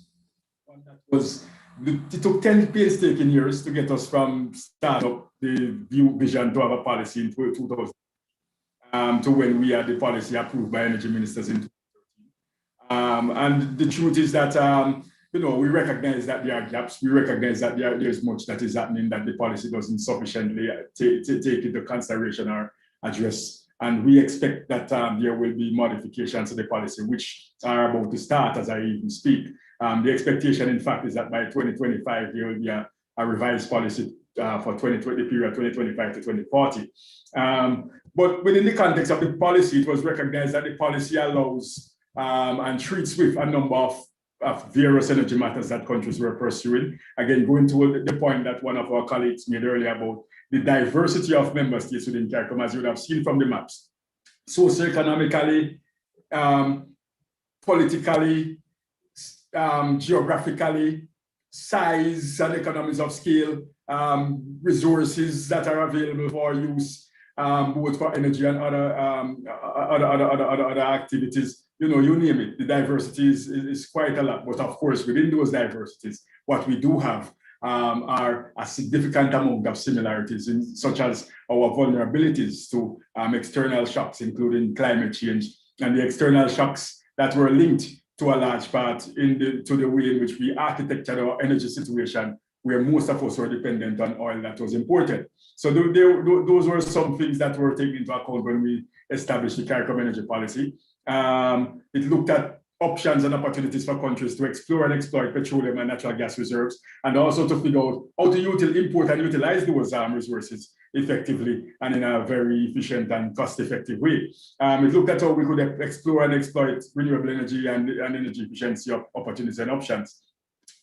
One that was, it took 10 painstaking years to get us from start up the vision to have a policy in 2000. To when we had the policy approved by energy ministers in 2013. And the truth is that, we recognize that there are gaps. We recognize that there's much that is happening that the policy doesn't sufficiently take into consideration or address. And we expect that there will be modifications to the policy, which are about to start as I even speak. The expectation, in fact, is that by 2025, there will be a revised policy for the period 2025 to 2040. But within the context of the policy, it was recognized that the policy allows and treats with a number of various energy matters that countries were pursuing. Again, going to the point that one of our colleagues made earlier about the diversity of member states within CARICOM, as you would have seen from the maps, socioeconomically, politically, geographically, size and economies of scale, resources that are available for use, both for energy and other activities. You name it. The diversity is quite a lot. But of course, within those diversities, what we do have are a significant amount of similarities, such as our vulnerabilities to external shocks, including climate change, and the external shocks that were linked to a large part to the way in which we architected our energy situation, where most of us were dependent on oil that was imported. So those were some things that were taken into account when we established the CARICOM energy policy. It looked at options and opportunities for countries to explore and exploit petroleum and natural gas reserves, and also to figure out how to import and utilize those resources effectively and in a very efficient and cost-effective way. It looked at how we could explore and exploit renewable energy and energy efficiency opportunities and options.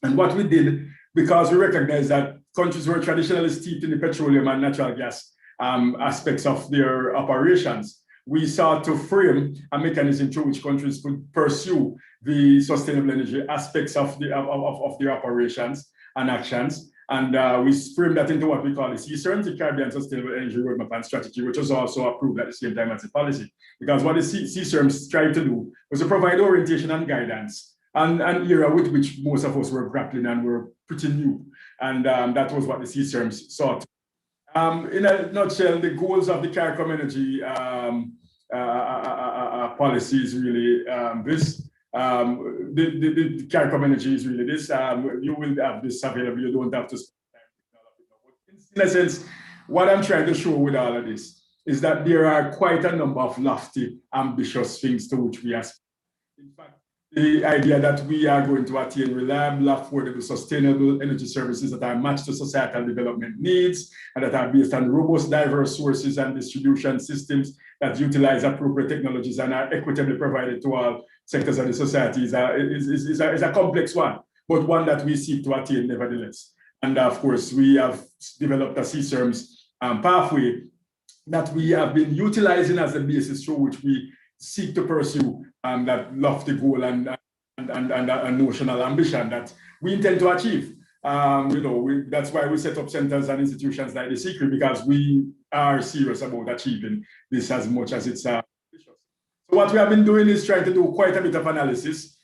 And what we did, because we recognize that countries were traditionally steeped in the petroleum and natural gas aspects of their operations, we sought to frame a mechanism through which countries could pursue the sustainable energy aspects of their operations and actions. And we framed that into what we call the SHRoptic, the Caribbean Sustainable Energy Roadmap and Strategy, which was also approved at the same time as the policy. Because what the SHRoptic tried to do was to provide orientation and guidance, and an era with which most of us were grappling and were pretty new. And that was what the SHRoptic sought. In a nutshell, the goals of the CARICOM energy policy is really this. The CARICOM energy is really this. You will have this available. You don't have to spend time with all of it. In a sense, what I'm trying to show with all of this is that there are quite a number of lofty, ambitious things to which we aspire. In fact, the idea that we are going to attain reliable, affordable, sustainable energy services that are matched to societal development needs and that are based on robust, diverse sources and distribution systems that utilize appropriate technologies and are equitably provided to all sectors of the society is a complex one, but one that we seek to attain nevertheless. And of course, we have developed a SHRoptic pathway that we have been utilizing as the basis through which we seek to pursue that lofty goal and notional ambition that we intend to achieve. That's why we set up centers and institutions like the SHRoptic, because we are serious about achieving this as much as it's ambitious. So what we have been doing is trying to do quite a bit of analysis.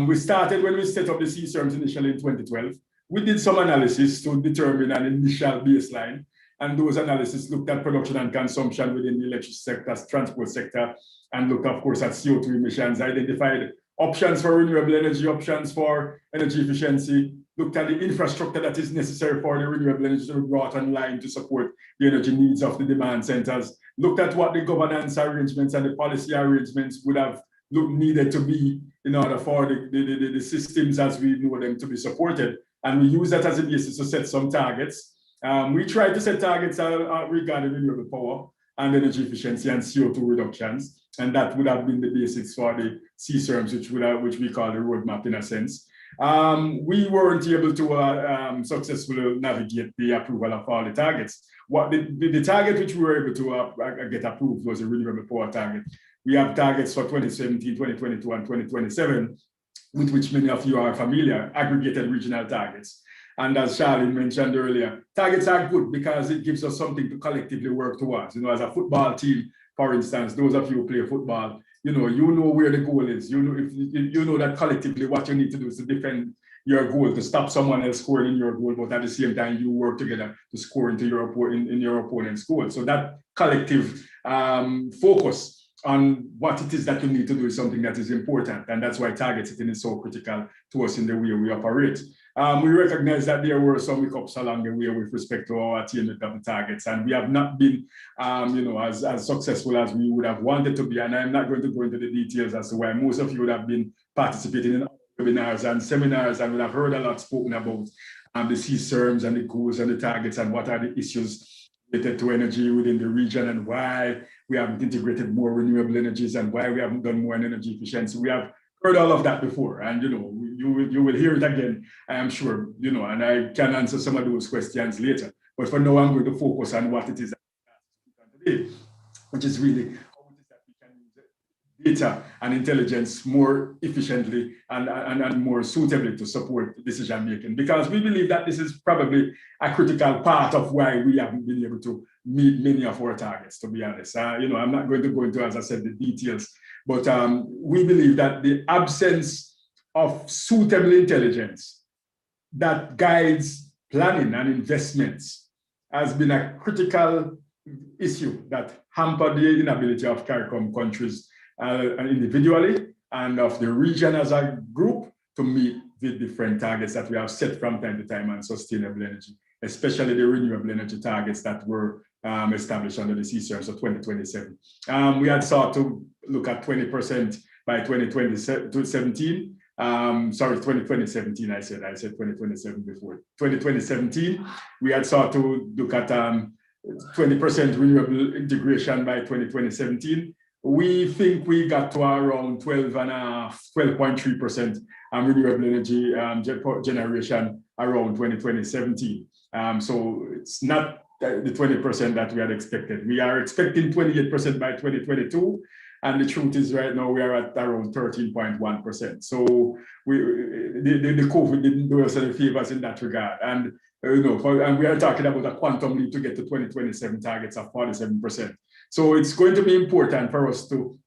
We started when we set up the SHRoptic initially in 2012. we did some analysis to determine an initial baseline. And those analyses looked at production and consumption within the electricity sector, transport sector, and looked, of course, at CO2 emissions, identified options for renewable energy, options for energy efficiency, looked at the infrastructure that is necessary for the renewable energy to be brought online to support the energy needs of the demand centers, looked at what the governance arrangements and the policy arrangements would have needed to be in order for the systems as we know them to be supported. And we use that as a basis to set some targets. We tried to set targets regarding renewable power and energy efficiency and CO2 reductions. And that would have been the basics for the SHRoptic, which we call the roadmap in a sense. We weren't able to successfully navigate the approval of all the targets. What the target which we were able to get approved was a renewable power target. We have targets for 2017, 2022, and 2027, with which many of you are familiar, aggregated regional targets. And as Charlene mentioned earlier, targets are good because it gives us something to collectively work towards. You know, as a football team, for instance, those of you who play football, you know where the goal is. You know that collectively what you need to do is to defend your goal, to stop someone else scoring in your goal, but at the same time you work together to score into your opponent's goal. So that collective focus on what it is that you need to do is something that is important, and that's why target setting is so critical to us in the way we operate. We recognize that there were some hiccups along the way with respect to our attainment of the targets, and we have not been, as successful as we would have wanted to be. And I'm not going to go into the details as to why. Most of you would have been participating in webinars and seminars and would have heard a lot spoken about the SHRoptic and the goals and the targets and what are the issues related to energy within the region and why we haven't integrated more renewable energies and why we haven't done more in energy efficiency. We have heard all of that before, and you will hear it again, I am sure, and I can answer some of those questions later. But for now, I'm going to focus on what it is that we today, which is really how it is that we can use data and intelligence more efficiently and more suitably to support decision making, because we believe that this is probably a critical part of why we haven't been able to meet many of our targets, to be honest. I'm not going to go into, as I said, the details, but we believe that the absence of suitable intelligence that guides planning and investments has been a critical issue that hampered the inability of CARICOM countries individually and of the region as a group to meet the different targets that we have set from time to time on sustainable energy, especially the renewable energy targets that were established under the SHRoptic, so 2027. We had sought to look at 20% by 2017. 2017, I said 2027 before. 2017, we had sought to look at 20% renewable integration by 2017. We think we got to around 12.3% renewable energy generation around 2017. So it's not the 20% that we had expected. We are expecting 28% by 2022. And the truth is right now we are at around 13.1%. So the COVID didn't do us any favors in that regard. And and we are talking about a quantum leap to get to 2027 targets of 47%. So it's going to be important for us to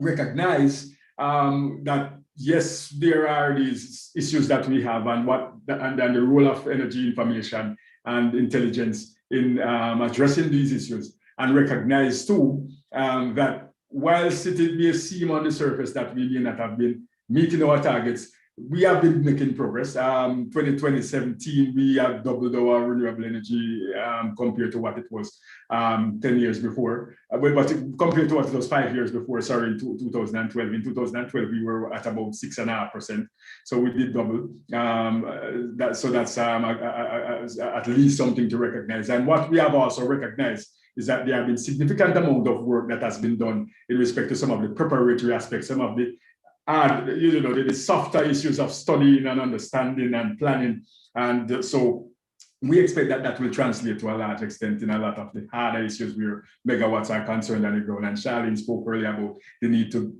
recognize that yes, there are these issues that we have, and the role of energy information and intelligence in addressing these issues, and recognize too that whilst it may seem on the surface that we may not have been meeting our targets, we have been making progress. 2017, we have doubled our renewable energy compared to what it was 10 years before. But compared to what it was 5 years before, sorry, in 2012. In 2012, we were at about 6.5%. So we did double. That's at least something to recognize. And what we have also recognized is that there have been significant amount of work that has been done in respect to some of the preparatory aspects, some of the the softer issues of studying and understanding and planning. And so we expect that will translate to a large extent in a lot of the harder issues where megawatts are concerned on the ground. And Charlene spoke earlier about the need to,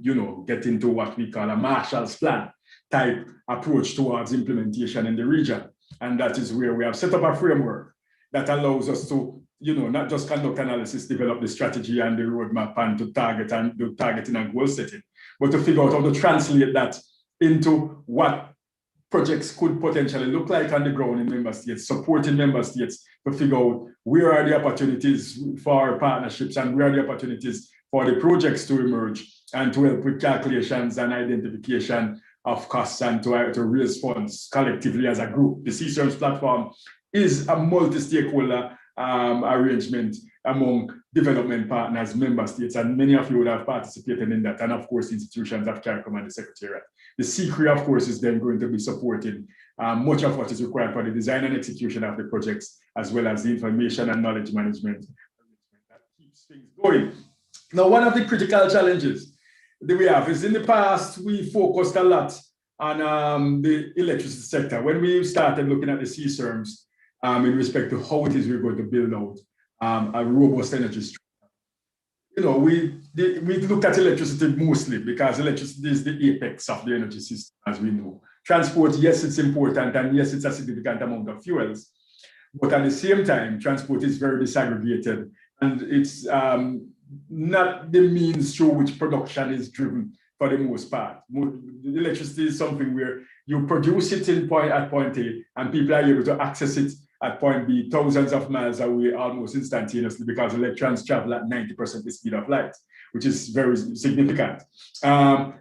get into what we call a Marshall's Plan type approach towards implementation in the region. And that is where we have set up a framework that allows us to, not just conduct analysis, develop the strategy and the roadmap and to target and do targeting and goal setting, but to figure out how to translate that into what projects could potentially look like on the ground in member states, supporting member states to figure out where are the opportunities for partnerships and where are the opportunities for the projects to emerge, and to help with calculations and identification of costs, and to raise funds collectively as a group. The CSRMS platform is a multi-stakeholder arrangement among development partners, member states, and many of you would have participated in that, and of course institutions of CARICOM and the Secretariat. The CCRE, of course, is then going to be supporting much of what is required for the design and execution of the projects, as well as the information and knowledge management that keeps things going. Now, one of the critical challenges that we have is, in the past, we focused a lot on the electricity sector. When we started looking at the CSRMs in respect to how it is we're going to build out a robust energy structure, you know, we looked at electricity mostly because electricity is the apex of the energy system, as we know. Transport, yes, it's important, and yes, it's a significant amount of fuels. But at the same time, transport is very disaggregated, and it's not the means through which production is driven for the most part. Electricity is something where you produce it at point A, and people are able to access it at point B, thousands of miles away almost instantaneously, because electrons travel at 90% the speed of light, which is very significant.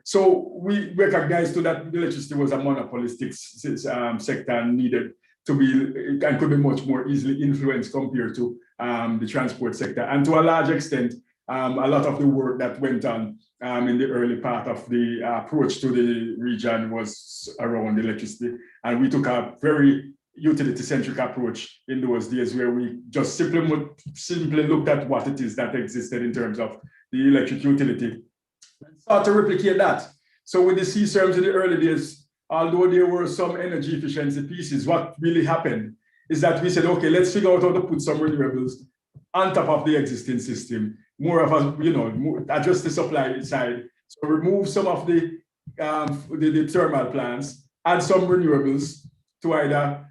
So we recognized too that electricity was a monopolistic sector and needed to be, and could be much more easily influenced compared to the transport sector. And to a large extent, a lot of the work that went on in the early part of the approach to the region was around electricity. And we took a very utility-centric approach in those days, where we just simply looked at what it is that existed in terms of the electric utility and start to replicate that. So with the CSRMs in the early days, although there were some energy efficiency pieces, what really happened is that we said, okay, let's figure out how to put some renewables on top of the existing system, more of a, you know, adjust the supply side. So remove some of the thermal plants, add some renewables to either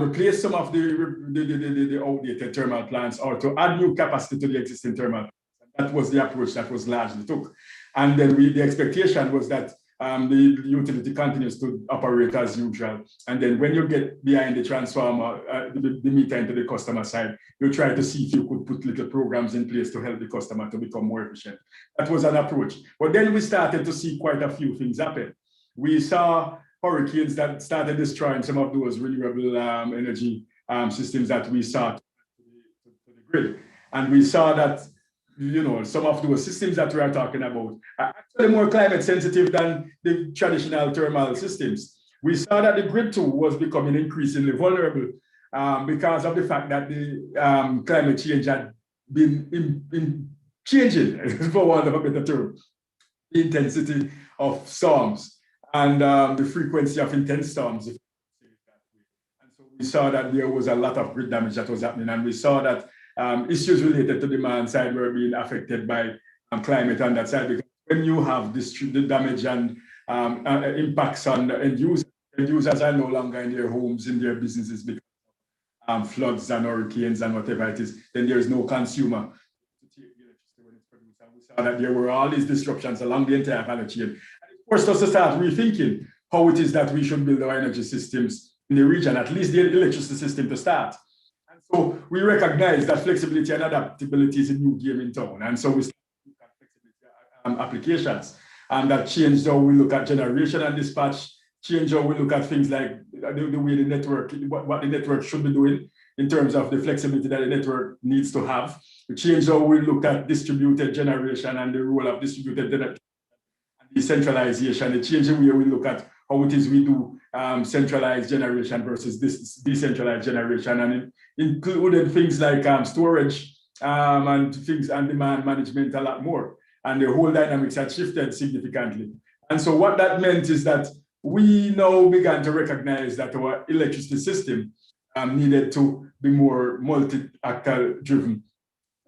replace some of the outdated thermal plants, or to add new capacity to the existing thermal plants. That was the approach that was largely took. And then the expectation was that the utility continues to operate as usual. And then when you get behind the transformer, the meter into the customer side, you try to see if you could put little programs in place to help the customer to become more efficient. That was an approach. But then we started to see quite a few things happen. We saw hurricanes that started destroying some of those renewable energy systems that we saw to the grid. And we saw that, you know, some of those systems that we are talking about are actually more climate sensitive than the traditional thermal systems. We saw that the grid too was becoming increasingly vulnerable because of the fact that the climate change had been changing, for want of a better term, the intensity of storms and the frequency of intense storms. And so we saw that there was a lot of grid damage that was happening, and we saw that issues related to demand side were being affected by climate on that side, because when you have the damage and impacts on the end users are no longer in their homes, in their businesses, because of floods and hurricanes and whatever it is, then there is no consumer to take the electricity when it's produced. And we saw that there were all these disruptions along the entire value chain. And it forced us to start rethinking how it is that we should build our energy systems in the region, at least the electricity system to start. So we recognize that flexibility and adaptability is a new game in town. And so we started to look at flexibility applications. And that changed how we look at generation and dispatch, changed how we look at things like the way the network, what the network should be doing in terms of the flexibility that the network needs to have. It changed how we looked at distributed generation and the role of distributed generation and decentralization. It changed the way we look at how it is we do centralized generation versus this decentralized generation, and it included things like storage and things and demand management a lot more. And the whole dynamics had shifted significantly. And so what that meant is that we now began to recognize that our electricity system needed to be more multi-actor driven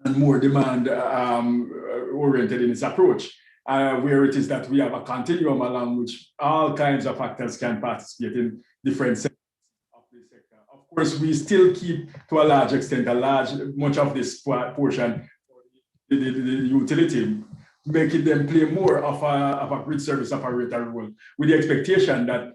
and more demand oriented in its approach. Where it is that we have a continuum along which all kinds of actors can participate in different sectors of the sector. Of course, we still keep, to a large extent, much of this portion, the utility, making them play more of a grid service operator role, with the expectation that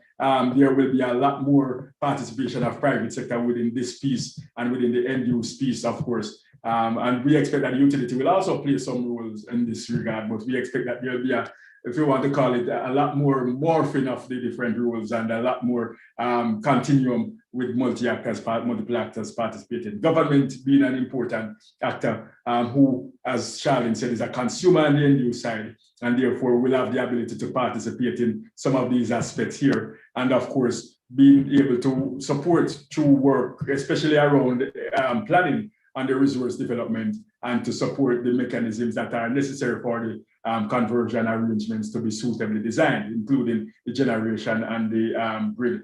there will be a lot more participation of private sector within this piece and within the end use piece, of course. And we expect that the utility will also play some roles in this regard, but we expect that there will be if you want to call it, a lot more morphing of the different roles and a lot more continuum with multiple actors participating. Government being an important actor who, as Charlene said, is a consumer on the end use side, and therefore will have the ability to participate in some of these aspects here. And of course, being able to support through work, especially around planning and the resource development, and to support the mechanisms that are necessary for the conversion arrangements to be suitably designed, including the generation and the grid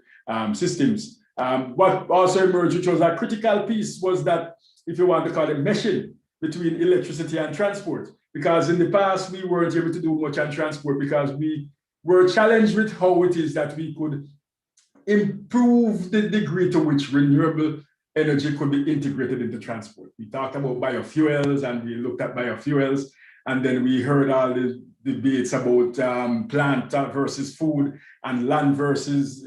systems. What also emerged, which was a critical piece, was that, if you want to call it, meshing between electricity and transport. Because in the past, we weren't able to do much on transport because we were challenged with how it is that we could improve the degree to which renewable energy could be integrated into transport. We talked about biofuels and we looked at biofuels, and then we heard all the debates about plant versus food and land versus,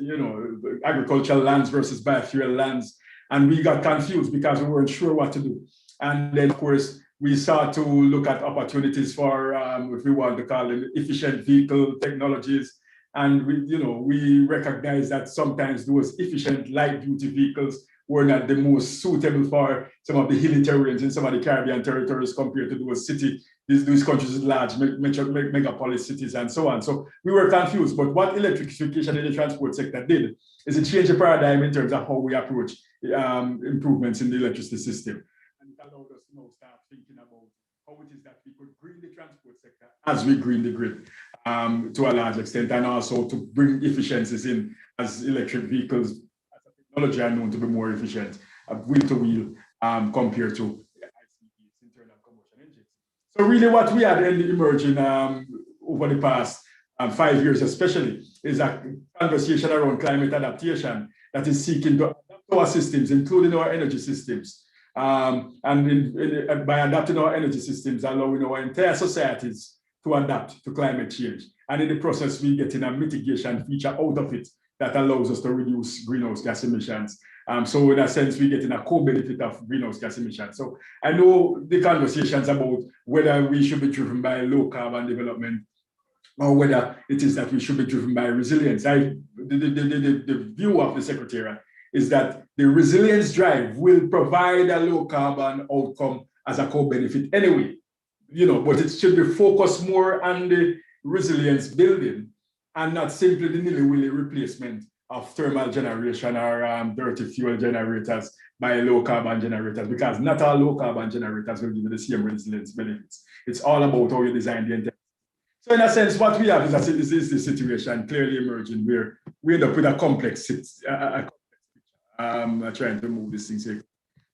agricultural lands versus biofuel lands. And we got confused because we weren't sure what to do. And then, of course, we start to look at opportunities for, if we want to call them, efficient vehicle technologies. And we recognize that sometimes those efficient light-duty vehicles were not the most suitable for some of the hilly terrains in some of the Caribbean territories compared to those these countries with large megapolis cities and so on. So we were confused. But what electrification in the transport sector did is it changed the paradigm in terms of how we approach improvements in the electricity system. And it allowed us to now start thinking about how it is that we could green the transport sector as we green the grid to a large extent, and also to bring efficiencies in as electric vehicles as a technology are known to be more efficient, wheel to wheel compared to ICEs, internal combustion engines. So really what we had emerging over the past 5 years especially is a conversation around climate adaptation that is seeking to adapt our systems, including our energy systems. And by adapting our energy systems, allowing our entire societies to adapt to climate change. And in the process, we get in a mitigation feature out of it that allows us to reduce greenhouse gas emissions. So in a sense, we get in a co-benefit of greenhouse gas emissions. So I know the conversations about whether we should be driven by low carbon development or whether it is that we should be driven by resilience. The view of the Secretariat is that the resilience drive will provide a low carbon outcome as a co-benefit anyway, but it should be focused more on the resilience building and not simply the nilly-willy replacement of thermal generation or dirty fuel generators by low carbon generators, because not all low carbon generators will give you the same resilience benefits. It's all about how you design the entire. So in a sense, what we have is the situation clearly emerging where we end up with a complex trying to move these things here.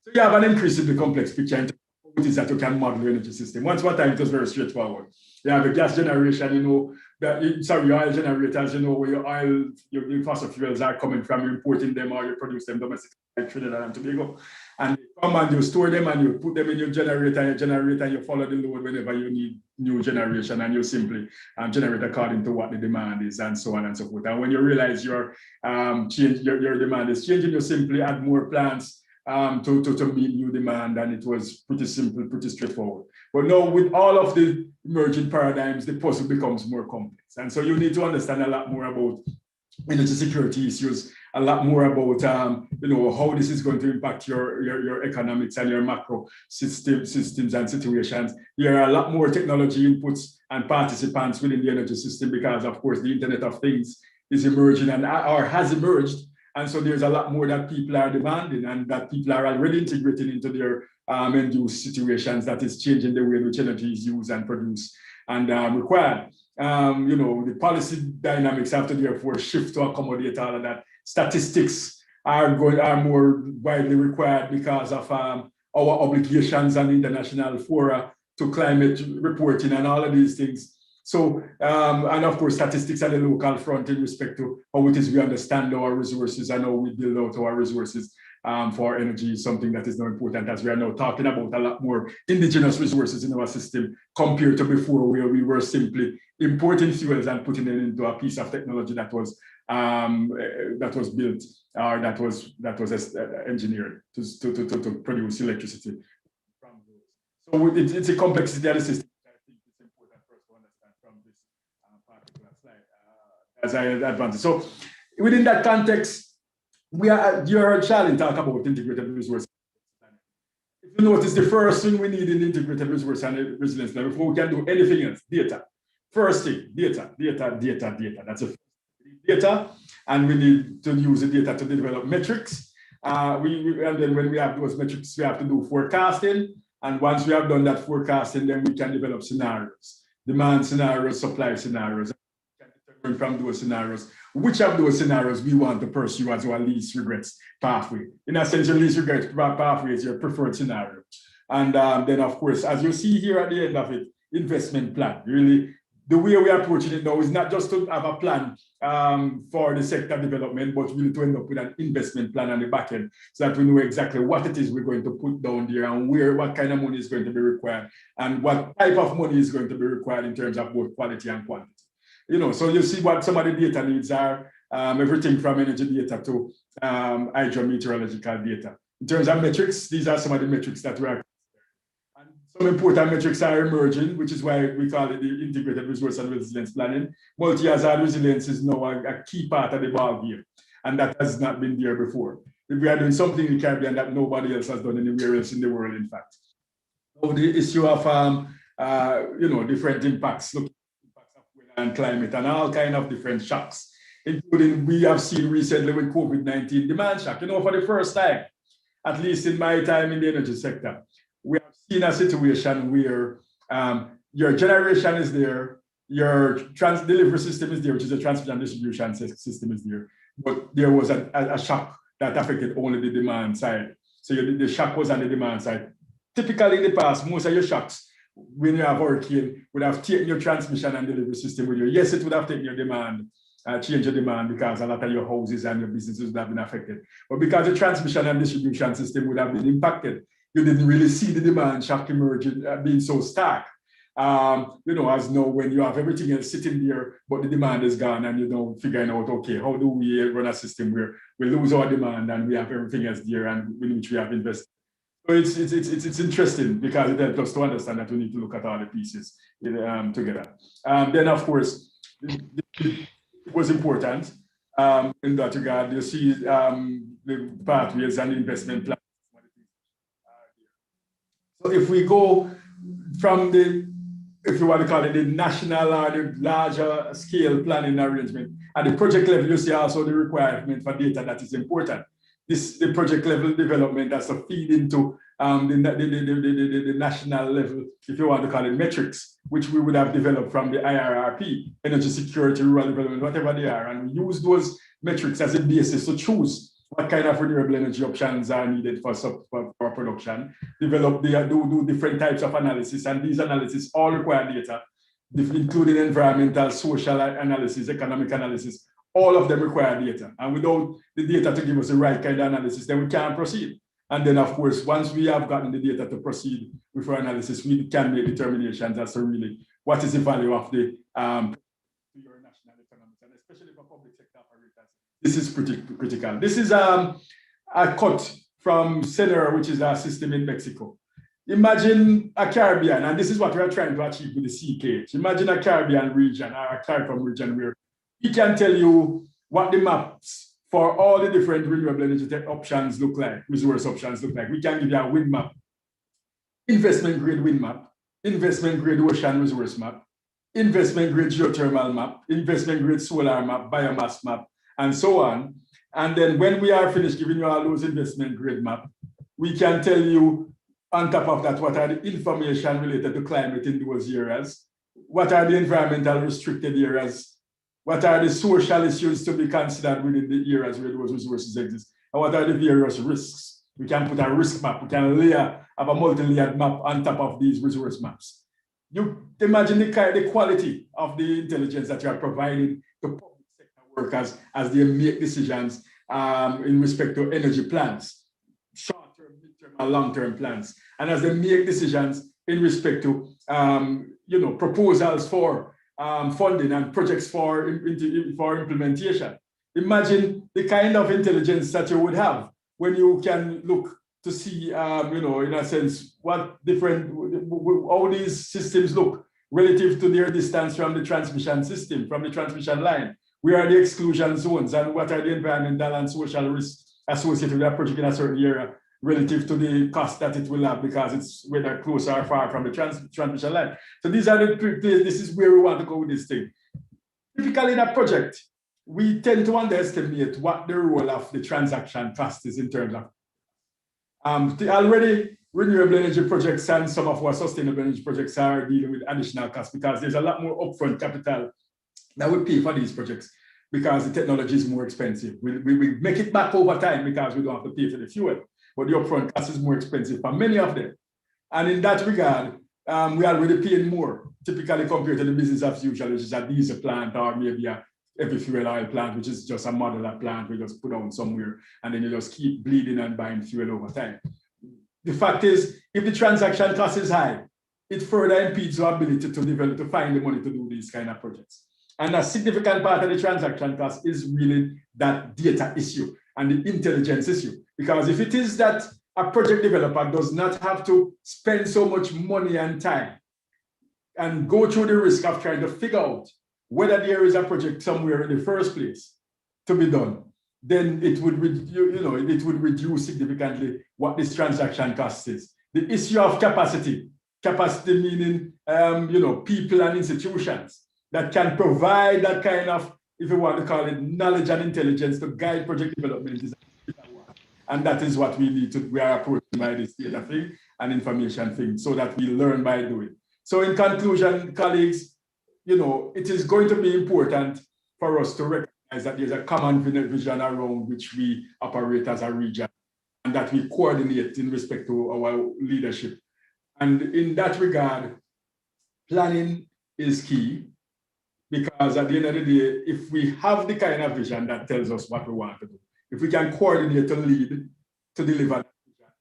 So you have an increasingly complex picture in terms of what it is that you can model your energy system. Once upon a time, it was very straightforward. You have a gas generation, your oil generators, where your fossil fuels are coming from, you're importing them or you produce them domestically, like Trinidad and Tobago. And you come and you store them and you put them in your generator, you follow the load whenever you need new generation, and you simply generate according to what the demand is, and so on and so forth. And when you realize your demand is changing, you simply add more plants to meet new demand, and it was pretty simple, pretty straightforward. But now with all of the emerging paradigms, the puzzle becomes more complex. And so you need to understand a lot more about energy security issues, a lot more about how this is going to impact your economics and your macro systems and situations. There are a lot more technology inputs and participants within the energy system because, of course, the Internet of Things is emerging or has emerged. And so there's a lot more that people are demanding and that people are already integrating into their end-use situations that is changing the way in which energy is used and produced and required. The policy dynamics have to therefore shift to accommodate all of that. Statistics are more widely required because of our obligations and international fora to climate reporting and all of these things. So, and of course, statistics at the local front in respect to how it is we understand our resources and how we build out our resources for energy is something that is now important, as we are now talking about a lot more indigenous resources in our system compared to before, where we were simply importing fuels and putting them into a piece of technology that was built or that was engineered to produce electricity from those. So it's a complexity of the system that I think is important for us to understand from this particular slide as I advance. So within that context, you heard Charlene talk about integrated resource planning. If you notice, the first thing we need in integrated resource and resilience planning before we can do anything else, data. First thing, data. That's a data, and we need to use the data to develop metrics. And then when we have those metrics, we have to do forecasting. And once we have done that forecasting, then we can develop scenarios, demand scenarios, supply scenarios. We can determine from those scenarios which of those scenarios we want to pursue as our least regrets pathway. In a sense, your least regrets pathway is your preferred scenario. And then, of course, as you see here at the end of it, investment plan. Really, the way we are approaching it now is not just to have a plan for the sector development, but really to end up with an investment plan on the back end so that we know exactly what it is we're going to put down there and what kind of money is going to be required and what type of money is going to be required in terms of both quality and quantity. So you see what some of the data needs are, everything from energy data to hydrometeorological data. In terms of metrics, these are some of the metrics that we are. And some important metrics are emerging, which is why we call it the integrated resource and resilience planning. Multi-hazard resilience is now a key part of the ball game, and that has not been there before. We are doing something in the Caribbean that nobody else has done anywhere else in the world, in fact. So the issue of different impacts, and climate and all kind of different shocks, including we have seen recently with COVID-19 demand shock. For the first time, at least in my time in the energy sector, we have seen a situation where your generation is there, your delivery system is there, which is a transmission and distribution system is there, but there was a shock that affected only the demand side. So the shock was on the demand side. Typically in the past, most of your shocks, when you have hurricane, would have taken your transmission and delivery system with you. Yes, it would have taken your demand, change your demand because a lot of your houses and your businesses would have been affected. But because the transmission and distribution system would have been impacted, you didn't really see the demand shock emerging, being so stark. As now when you have everything else sitting there, but the demand is gone and you don't figuring out, okay, how do we run a system where we lose our demand and we have everything else there and in which we have invested. So it's interesting because it helps us to understand that we need to look at all the pieces together. Then, of course, it was important in that regard. You see the pathways and investment plans. So if we go from if you want to call it the national or the larger scale planning arrangement, at the project level, you see also the requirement for data that is important. The project level development has to feed into the national level, if you want to call it metrics, which we would have developed from the IRRP, energy security, rural development, whatever they are. And we use those metrics as a basis to choose what kind of renewable energy options are needed for production, do different types of analysis. And these analyses all require data, including environmental, social analysis, economic analysis. All of them require data. And without the data to give us the right kind of analysis, then we can't proceed. And then, of course, once we have gotten the data to proceed with our analysis, we can make determinations as to really what is the value of the your national economy, and especially for public sector operators. This is pretty critical. This is a cut from SHRoptic, which is our system in Mexico. Imagine a Caribbean, and this is what we are trying to achieve with the CKH. Imagine a Caribbean region or a CARICOM region where we can tell you what the maps for all the different renewable energy options look like, resource options look like. We can give you a wind map, investment grade wind map, investment grade ocean resource map, investment grade geothermal map, investment grade solar map, biomass map, and so on. And then when we are finished giving you all those investment grade map, we can tell you on top of that, what are the information related to climate in those areas? What are the environmental restricted areas? What are the social issues to be considered within the areas where those resources exist? And what are the various risks? We can put a risk map. We can have a multi-layered map on top of these resource maps. You imagine the quality of the intelligence that you are providing to public sector workers as they make decisions in respect to energy plans. long-term plans. And as they make decisions in respect to, proposals for funding and projects for implementation. Imagine the kind of intelligence that you would have when you can look to see, in a sense, how these systems look relative to their distance from the transmission system, from the transmission line. Where are the exclusion zones and what are the environmental and social risks associated with that project in a certain area relative to the cost that it will have because it's whether close or far from the transmission line. So this is where we want to go with this thing. Typically in a project, we tend to underestimate what the role of the transaction cost is in terms of already renewable energy projects and some of our sustainable energy projects are dealing with additional costs because there's a lot more upfront capital that we pay for these projects because the technology is more expensive. We make it back over time because we don't have to pay for the fuel, but the upfront cost is more expensive for many of them. And in that regard, we are already paying more, typically compared to the business as usual, which is a diesel plant or maybe a heavy fuel oil plant, which is just a modular plant we just put on somewhere and then you just keep bleeding and buying fuel over time. The fact is, if the transaction cost is high, it further impedes our ability to find the money to do these kind of projects. And a significant part of the transaction cost is really that data issue and the intelligence issue. Because if it is that a project developer does not have to spend so much money and time and go through the risk of trying to figure out whether there is a project somewhere in the first place to be done, then it would reduce significantly what this transaction cost is. The issue of capacity meaning people and institutions that can provide that kind of, if you want to call it, knowledge and intelligence to guide project development is, and that is what we are approaching by this data thing and information thing, so that we learn by doing. So in conclusion, colleagues, it is going to be important for us to recognize that there's a common vision around which we operate as a region and that we coordinate in respect to our leadership. And in that regard, planning is key because at the end of the day, if we have the kind of vision that tells us what we want to do, if we can coordinate to lead, to deliver that vision,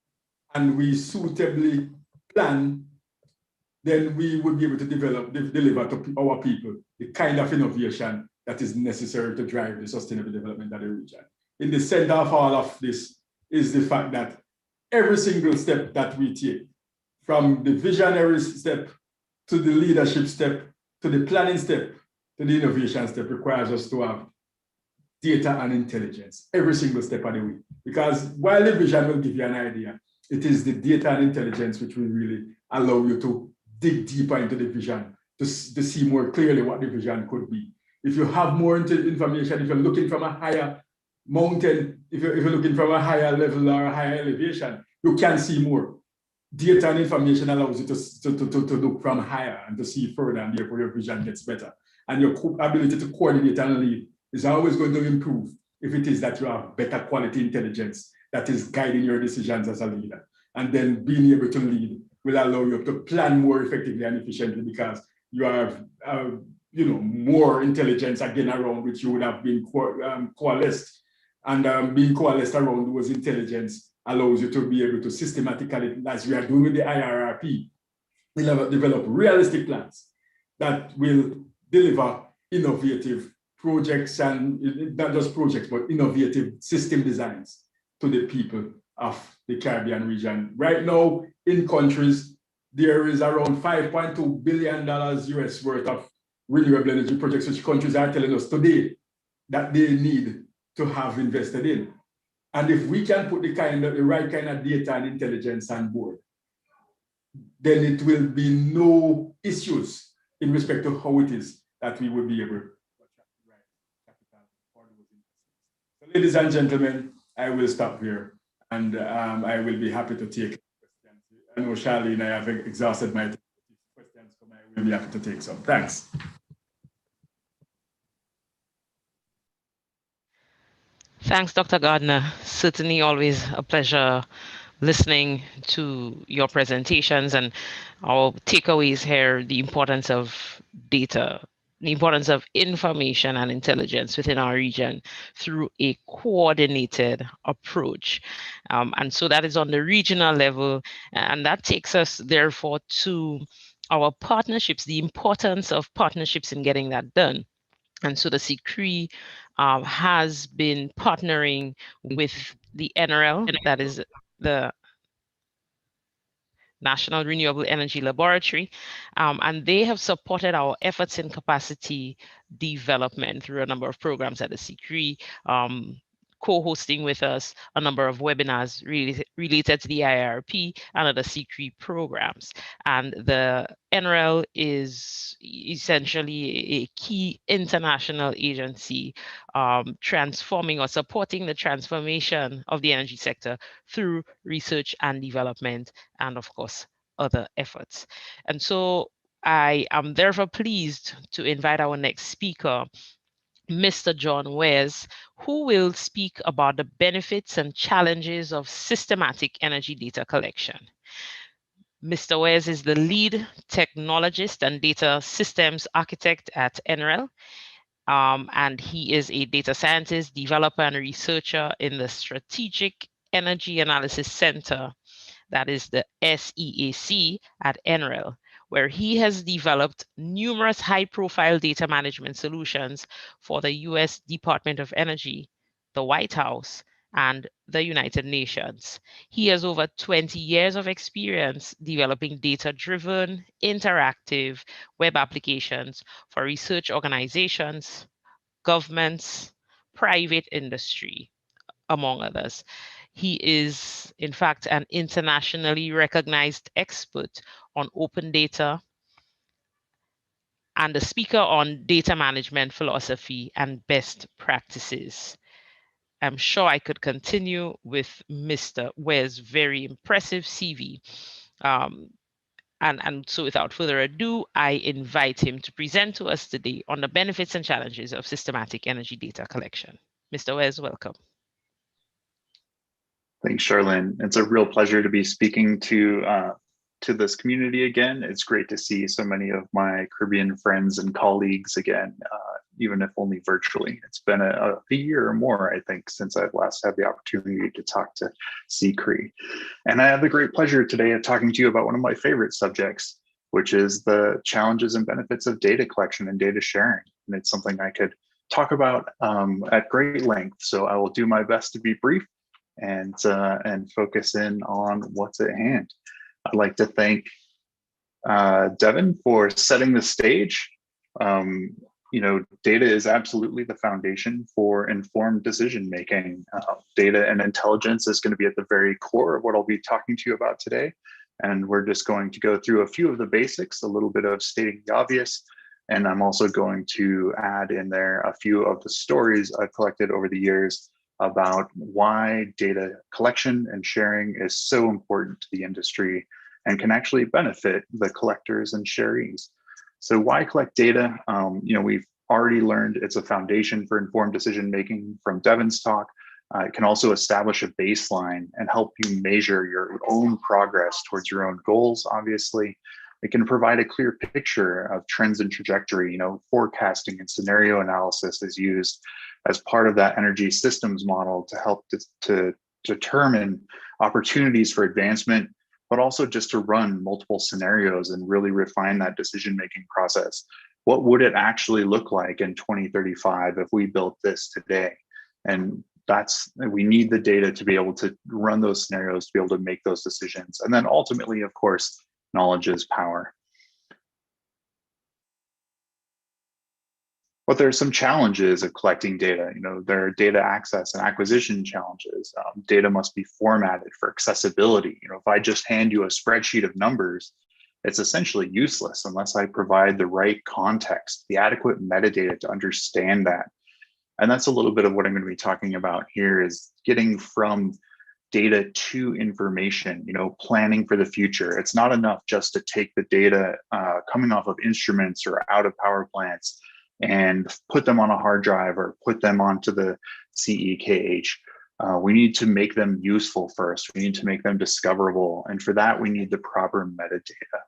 and we suitably plan, then we would be able to deliver to our people the kind of innovation that is necessary to drive the sustainable development of the region. In the center of all of this is the fact that every single step that we take, from the visionary step to the leadership step, to the planning step, to the innovation step, requires us to have data and intelligence every single step of the way. Because while the vision will give you an idea, it is the data and intelligence which will really allow you to dig deeper into the vision, to see more clearly what the vision could be. If you have more information, if you're looking from a higher mountain, if you're looking from a higher level or a higher elevation, you can see more. Data and information allows you to look from higher and to see further, and therefore your vision gets better. And your ability to coordinate and lead is always going to improve if it is that you have better quality intelligence that is guiding your decisions as a leader. And then being able to lead will allow you to plan more effectively and efficiently because you have more intelligence again around which you would have been coalesced. And being coalesced around those intelligence allows you to be able to systematically, as we are doing with the IRRP, develop realistic plans that will deliver innovative projects, and not just projects, but innovative system designs to the people of the Caribbean region. Right now, in countries, there is around $5.2 billion US worth of renewable energy projects, which countries are telling us today that they need to have invested in. And if we can put the right kind of data and intelligence on board, then it will be no issues in respect to how it is that we will be able to attract the right capital for those investments. So, ladies and gentlemen, I will stop here, and I will be happy to take questions. I know Charlie and I have exhausted my questions, so I will be happy to take some. Thanks. Thanks, Dr. Gardner. Certainly always a pleasure listening to your presentations, and our takeaways here, the importance of data the importance of information and intelligence within our region through a coordinated approach. And so that is on the regional level. And that takes us, therefore, to our partnerships, the importance of partnerships in getting that done. And so the SHRI has been partnering with the NRL, that is the National Renewable Energy Laboratory, and they have supported our efforts in capacity development through a number of programs at the SHRI, co-hosting with us a number of webinars related to the IRP and other SHRI programs. And the NREL is essentially a key international agency transforming or supporting the transformation of the energy sector through research and development, and of course, other efforts. And so I am therefore pleased to invite our next speaker, Mr. John Wares, who will speak about the benefits and challenges of systematic energy data collection. Mr. Wares is the lead technologist and data systems architect at NREL, and he is a data scientist, developer, and researcher in the Strategic Energy Analysis Center, that is the SEAC at NREL, where he has developed numerous high-profile data management solutions for the US Department of Energy, the White House, and the United Nations. He has over 20 years of experience developing data-driven, interactive web applications for research organizations, governments, private industry, among others. He is, in fact, an internationally recognized expert on open data and a speaker on data management philosophy and best practices. I'm sure I could continue with Mr. Ware's very impressive CV. And so without further ado, I invite him to present to us today on the benefits and challenges of systematic energy data collection. Mr. Wares, welcome. Thanks, Charlene. It's a real pleasure to be speaking to this community again. It's great to see so many of my Caribbean friends and colleagues again, even if only virtually. It's been a year or more, I think, since I've last had the opportunity to talk to SHRI. And I have the great pleasure today of talking to you about one of my favorite subjects, which is the challenges and benefits of data collection and data sharing. And it's something I could talk about at great length. So I will do my best to be brief and focus in on what's at hand. I'd like to thank Devin for setting the stage. Data is absolutely the foundation for informed decision making. Data and intelligence is going to be at the very core of what I'll be talking to you about today. And we're just going to go through a few of the basics, a little bit of stating the obvious. And I'm also going to add in there a few of the stories I've collected over the years about why data collection and sharing is so important to the industry and can actually benefit the collectors and sharees. So why collect data? We've already learned it's a foundation for informed decision making from Devin's talk. It can also establish a baseline and help you measure your own progress towards your own goals, obviously. It can provide a clear picture of trends and trajectory. Forecasting and scenario analysis is used as part of that energy systems model to help to determine opportunities for advancement, but also just to run multiple scenarios and really refine that decision-making process. What would it actually look like in 2035 if we built this today? And we need the data to be able to run those scenarios, to be able to make those decisions. And then ultimately, of course, knowledge is power. But there are some challenges of collecting data. There are data access and acquisition challenges. Data must be formatted for accessibility. If I just hand you a spreadsheet of numbers, it's essentially useless unless I provide the right context, the adequate metadata to understand that. And that's a little bit of what I'm going to be talking about here, is getting from data to information, planning for the future. It's not enough just to take the data coming off of instruments or out of power plants and put them on a hard drive or put them onto the CEKH. We need to make them useful first. We need to make them discoverable. And for that, we need the proper metadata.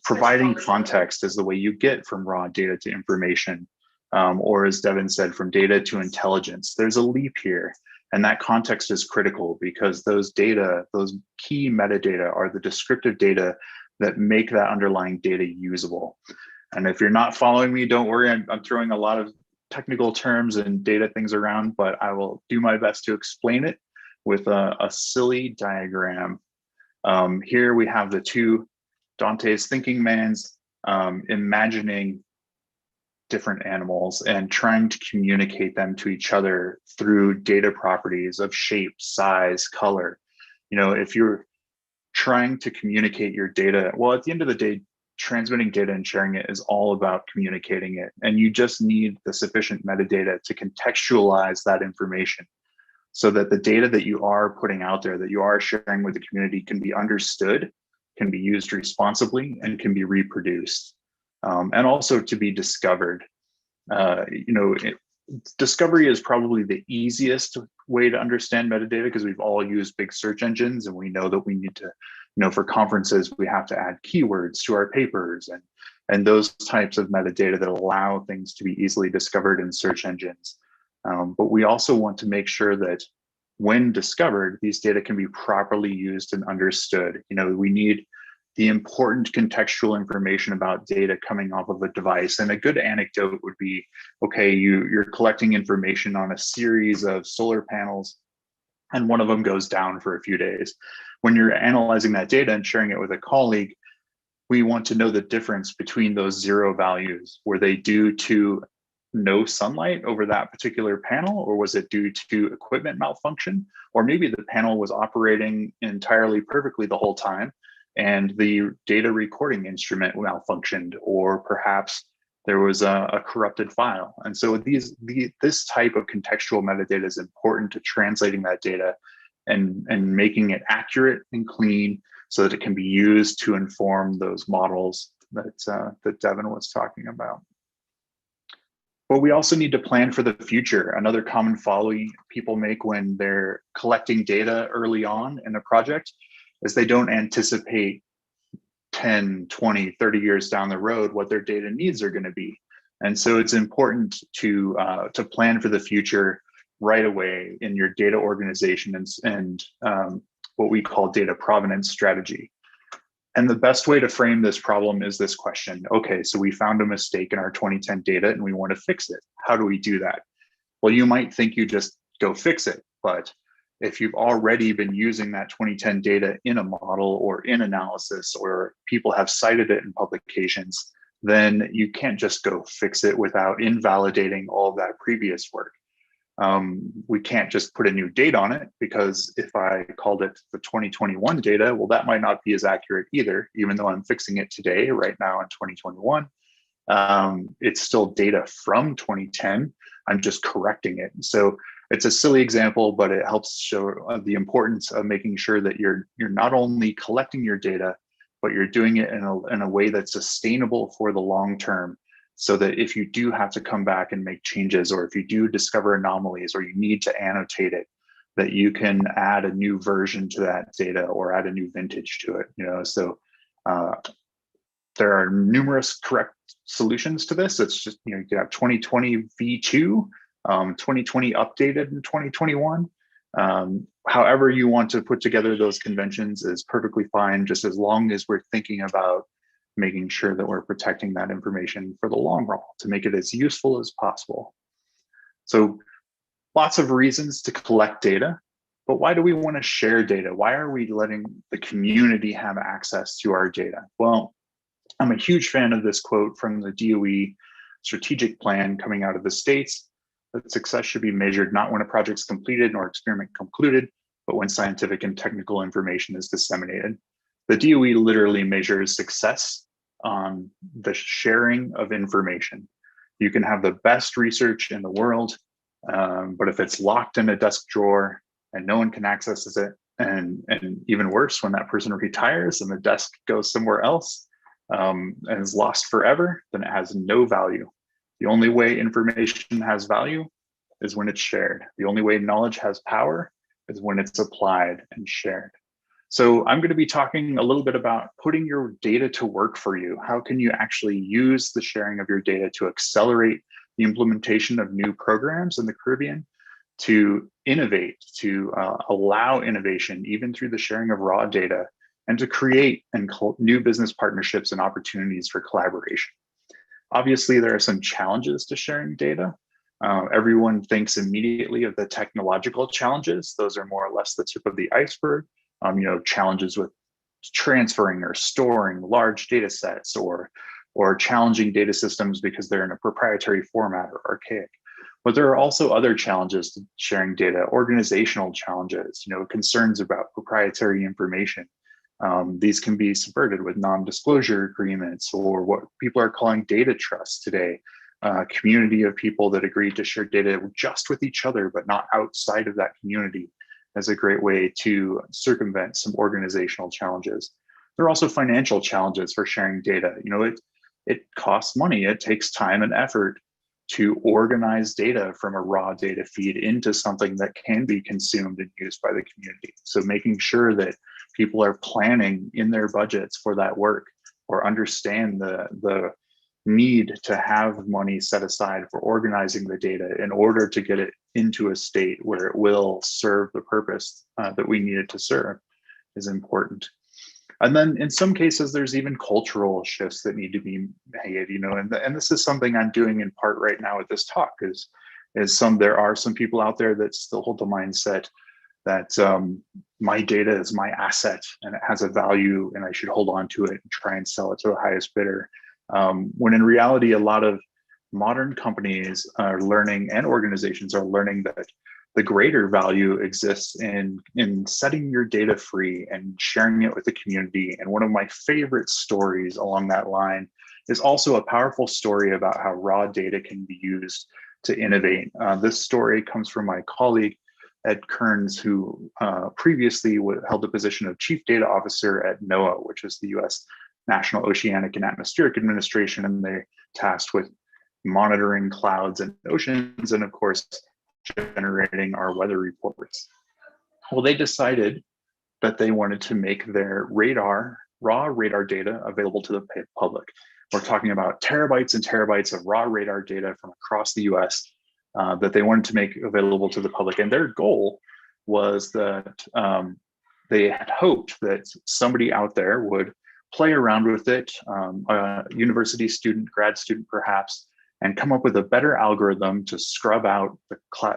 providing context is the way you get from raw data to information, or as Devin said, from data to intelligence. There's a leap here, and that context is critical because those data, those key metadata, are the descriptive data that make that underlying data usable. And if you're not following me, don't worry, I'm throwing a lot of technical terms and data things around, but I will do my best to explain it with a silly diagram. Here we have the two Dante's thinking man's imagining different animals and trying to communicate them to each other through data properties of shape, size, color. If you're trying to communicate your data, well, at the end of the day, transmitting data and sharing it is all about communicating it. And you just need the sufficient metadata to contextualize that information so that the data that you are putting out there, that you are sharing with the community, can be understood, can be used responsibly, and can be reproduced, and also to be discovered. Discovery is probably the easiest way to understand metadata because we've all used big search engines, and we know that we need to, for conferences, we have to add keywords to our papers and those types of metadata that allow things to be easily discovered in search engines. But we also want to make sure that when discovered, these data can be properly used and understood. We need the important contextual information about data coming off of a device. And a good anecdote would be, okay, you're collecting information on a series of solar panels, and one of them goes down for a few days. When you're analyzing that data and sharing it with a colleague, we want to know the difference between those zero values. Were they due to no sunlight over that particular panel, or was it due to equipment malfunction? Or maybe the panel was operating entirely perfectly the whole time and the data recording instrument malfunctioned, or perhaps there was a corrupted file. And so this type of contextual metadata is important to translating that data and making it accurate and clean so that it can be used to inform those models that Devin was talking about. But we also need to plan for the future. Another common folly people make when they're collecting data early on in a project is they don't anticipate 10, 20, 30 years down the road what their data needs are going to be. And so it's important to plan for the future right away in your data organization and what we call data provenance strategy. And the best way to frame this problem is this question. Okay, so we found a mistake in our 2010 data and we want to fix it. How do we do that? Well, you might think you just go fix it, but if you've already been using that 2010 data in a model or in analysis, or people have cited it in publications, then you can't just go fix it without invalidating all of that previous work. We can't just put a new date on it, because if I called it the 2021 data, well, that might not be as accurate either, even though I'm fixing it today, right now in 2021. It's still data from 2010. I'm just correcting it. So it's a silly example, but it helps show the importance of making sure that you're not only collecting your data, but you're doing it in a way that's sustainable for the long term, so that if you do have to come back and make changes, or if you do discover anomalies, or you need to annotate it, that you can add a new version to that data or add a new vintage to it. So there are numerous correct solutions to this. It's just, you have 2020 V2, 2020 updated in 2021. However you want to put together those conventions is perfectly fine, just as long as we're thinking about making sure that we're protecting that information for the long run to make it as useful as possible. So lots of reasons to collect data, but why do we want to share data? Why are we letting the community have access to our data? Well, I'm a huge fan of this quote from the DOE strategic plan coming out of the States, that success should be measured not when a project's completed nor experiment concluded, but when scientific and technical information is disseminated. The DOE literally measures success on the sharing of information. You can have the best research in the world, but if it's locked in a desk drawer and no one can access it, and even worse, when that person retires and the desk goes somewhere else and is lost forever, then it has no value. The only way information has value is when it's shared. The only way knowledge has power is when it's applied and shared. So I'm going to be talking a little bit about putting your data to work for you. How can you actually use the sharing of your data to accelerate the implementation of new programs in the Caribbean, to innovate, to allow innovation, even through the sharing of raw data, and to create new business partnerships and opportunities for collaboration. Obviously, there are some challenges to sharing data. Everyone thinks immediately of the technological challenges. Those are more or less the tip of the iceberg. Challenges with transferring or storing large data sets, or challenging data systems because they're in a proprietary format or archaic. But there are also other challenges to sharing data, organizational challenges, concerns about proprietary information. These can be subverted with non-disclosure agreements, or what people are calling data trust today. Community of people that agree to share data just with each other, but not outside of that community, as a great way to circumvent some organizational challenges. There are also financial challenges for sharing data. It costs money. It takes time and effort to organize data from a raw data feed into something that can be consumed and used by the community. So making sure that people are planning in their budgets for that work, or understand the need to have money set aside for organizing the data in order to get it into a state where it will serve the purpose that we need it to serve, is important. And then in some cases, there's even cultural shifts that need to be made, and this is something I'm doing in part right now with this talk, there are some people out there that still hold the mindset that my data is my asset and it has a value and I should hold on to it and try and sell it to the highest bidder. When in reality, a lot of modern companies are learning, and organizations are learning, that the greater value exists in setting your data free and sharing it with the community. And one of my favorite stories along that line is also a powerful story about how raw data can be used to innovate. This story comes from my colleague, Ed Kearns, who previously held the position of Chief Data Officer at NOAA, which is the U.S. National Oceanic and Atmospheric Administration, and they're tasked with monitoring clouds and oceans, and of course, generating our weather reports. Well, they decided that they wanted to make their raw radar data available to the public. We're talking about terabytes and terabytes of raw radar data from across the US that they wanted to make available to the public. And their goal was that they had hoped that somebody out there would play around with it, a university student, grad student perhaps, and come up with a better algorithm to scrub out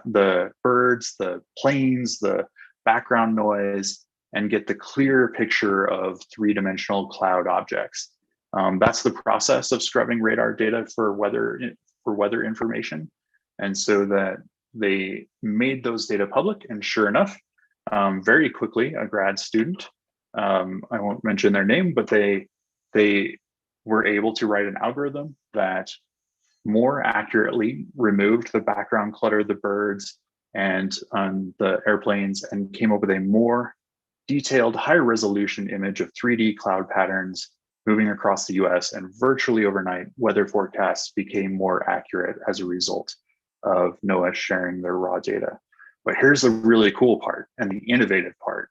the birds, the planes, the background noise, and get the clear picture of three-dimensional cloud objects. That's the process of scrubbing radar data for weather information. And so that they made those data public, and sure enough, very quickly, a grad student, I won't mention their name, but they were able to write an algorithm that more accurately removed the background clutter, the birds and the airplanes, and came up with a more detailed, higher resolution image of 3D cloud patterns moving across the US. And virtually overnight, weather forecasts became more accurate as a result of NOAA sharing their raw data. But here's the really cool part, and the innovative part,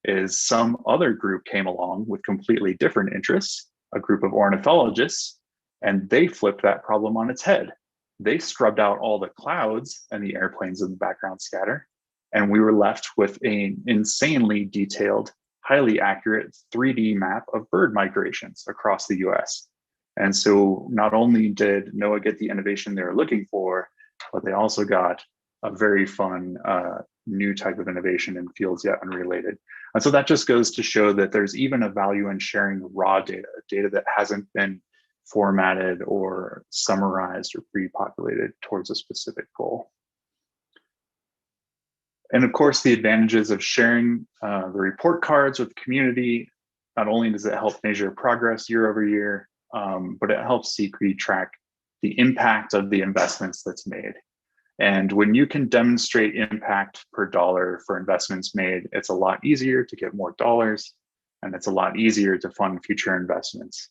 is some other group came along with completely different interests, a group of ornithologists, and they flipped that problem on its head. They scrubbed out all the clouds and the airplanes in the background scatter, and we were left with an insanely detailed, highly accurate 3D map of bird migrations across the US. And so not only did NOAA get the innovation they were looking for, but they also got a very fun new type of innovation in fields yet unrelated. And so that just goes to show that there's even a value in sharing raw data that hasn't been formatted or summarized or pre-populated towards a specific goal. And of course, the advantages of sharing the report cards with the community, not only does it help measure progress year over year, but it helps CCRE track the impact of the investments that's made. And when you can demonstrate impact per dollar for investments made, it's a lot easier to get more dollars, and it's a lot easier to fund future investments.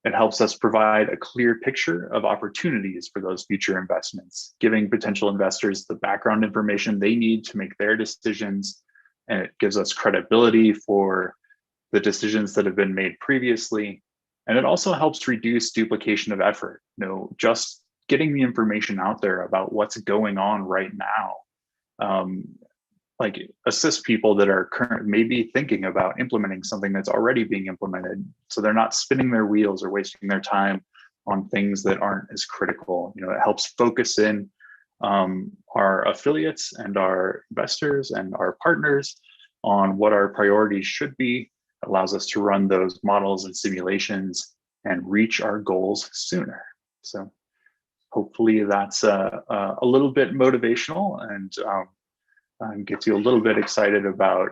It helps us provide a clear picture of opportunities for those future investments, giving potential investors the background information they need to make their decisions, and it gives us credibility for the decisions that have been made previously. And it also helps reduce duplication of effort. Just getting the information out there about what's going on right now, like assist people that are maybe thinking about implementing something that's already being implemented, so they're not spinning their wheels or wasting their time on things that aren't as critical. It helps focus in our affiliates and our investors and our partners on what our priorities should be, allows us to run those models and simulations and reach our goals sooner. So hopefully that's a little bit motivational and gets you a little bit excited about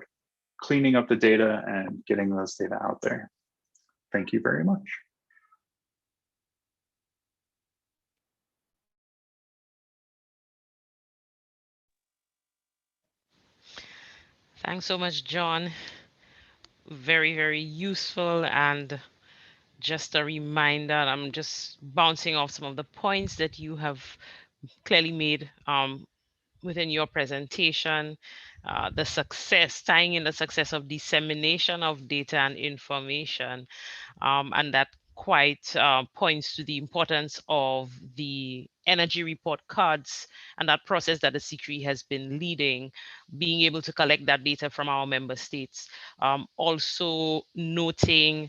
cleaning up the data and getting those data out there. Thank you very much. Thanks so much, John. Very, very useful, and just a reminder, I'm just bouncing off some of the points that you have clearly made within your presentation. Tying in the success of dissemination of data and information, and that quite points to the importance of the energy report cards and that process that the SHRI has been leading, being able to collect that data from our member states. Also noting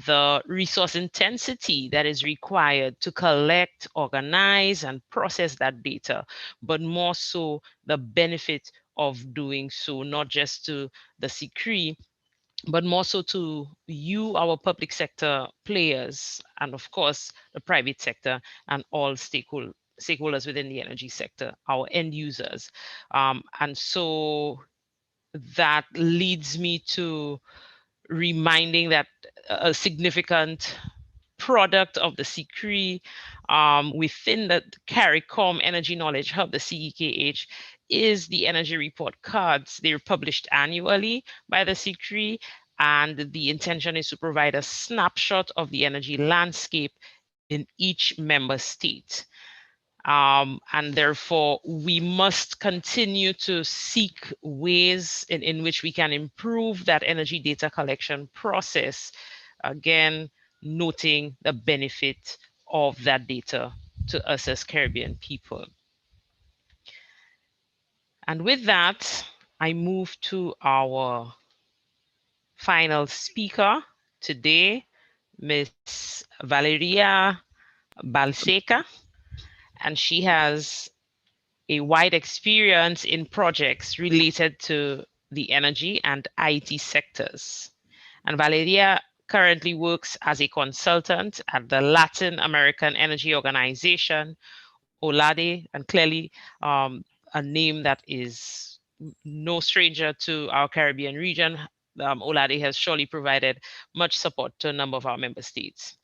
the resource intensity that is required to collect, organize, and process that data, but more so the benefit of doing so, not just to the SHRI, but more so to you, our public sector players, and of course, the private sector and all stakeholders within the energy sector, our end users. And so that leads me to reminding that a significant product of the SHRI within the CARICOM Energy Knowledge Hub, the CEKH, is the energy report cards. They're published annually by the SHRI, and the intention is to provide a snapshot of the energy landscape in each member state. And therefore, we must continue to seek ways in which we can improve that energy data collection process. Again, noting the benefit of that data to us as Caribbean people. And with that, I move to our final speaker today, Ms. Valeria Balseca, and she has a wide experience in projects related to the energy and IT sectors. And Valeria currently works as a consultant at the Latin American Energy Organization, OLADE, and clearly a name that is no stranger to our Caribbean region. OLADE has surely provided much support to a number of our member states.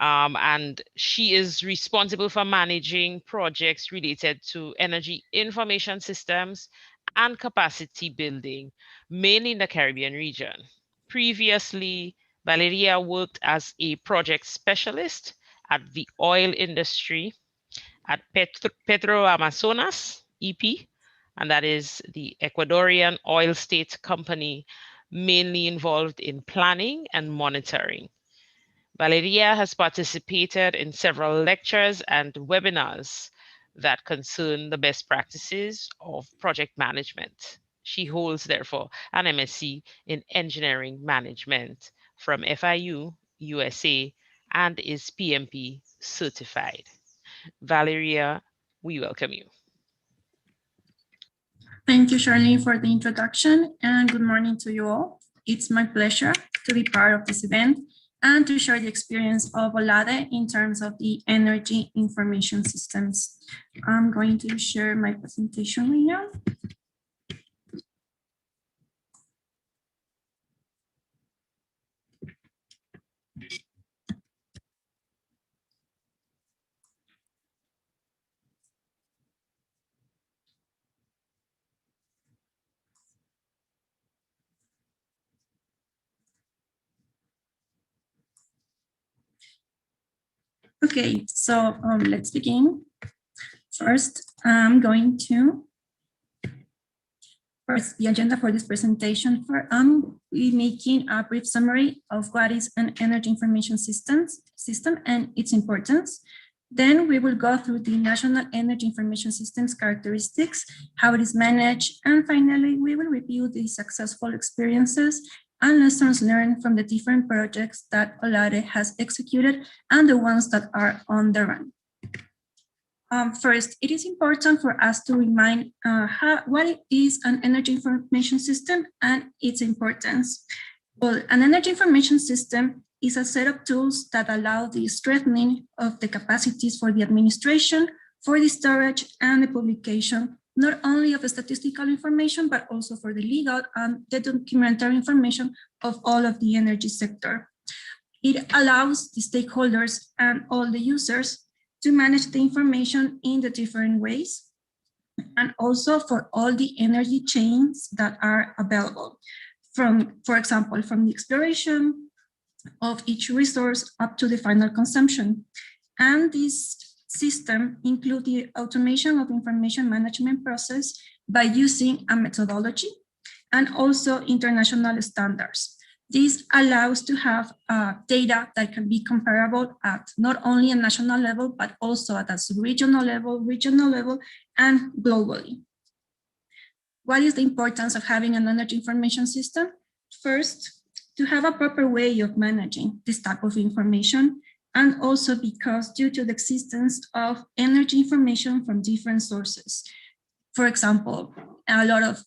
And she is responsible for managing projects related to energy information systems and capacity building, mainly in the Caribbean region. Previously, Valeria worked as a project specialist at the oil industry at Petro Amazonas, EP, and that is the Ecuadorian oil state company, mainly involved in planning and monitoring. Valeria has participated in several lectures and webinars that concern the best practices of project management. She holds, therefore, an MSc in Engineering Management from FIU, USA, and is PMP certified. Valeria, we welcome you. Thank you, Charlene, for the introduction, and good morning to you all. It's my pleasure to be part of this event and to share the experience of OLADE in terms of the energy information systems. I'm going to share my presentation right now. Okay, so let's begin. First, I'm going to First, the agenda for this presentation. We're making a brief summary of what is an energy information system and its importance. Then we will go through the National Energy Information System's characteristics, how it is managed, and finally, we will review the successful experiences and lessons learned from the different projects that OLADE has executed and the ones that are on the run. First, it is important for us to remind what is an energy information system and its importance. Well, an energy information system is a set of tools that allow the strengthening of the capacities for the administration, for the storage and the publication, not only of the statistical information, but also for the legal and the documentary information of all of the energy sector. It allows the stakeholders and all the users to manage the information in the different ways, and also for all the energy chains that are available. For example, from the exploration of each resource up to the final consumption. And this system includes the automation of information management process by using a methodology and also international standards. This allows to have data that can be comparable at not only a national level, but also at a sub-regional level, regional level, and globally. What is the importance of having an energy information system? First, to have a proper way of managing this type of information, and also because due to the existence of energy information from different sources. For example, a lot of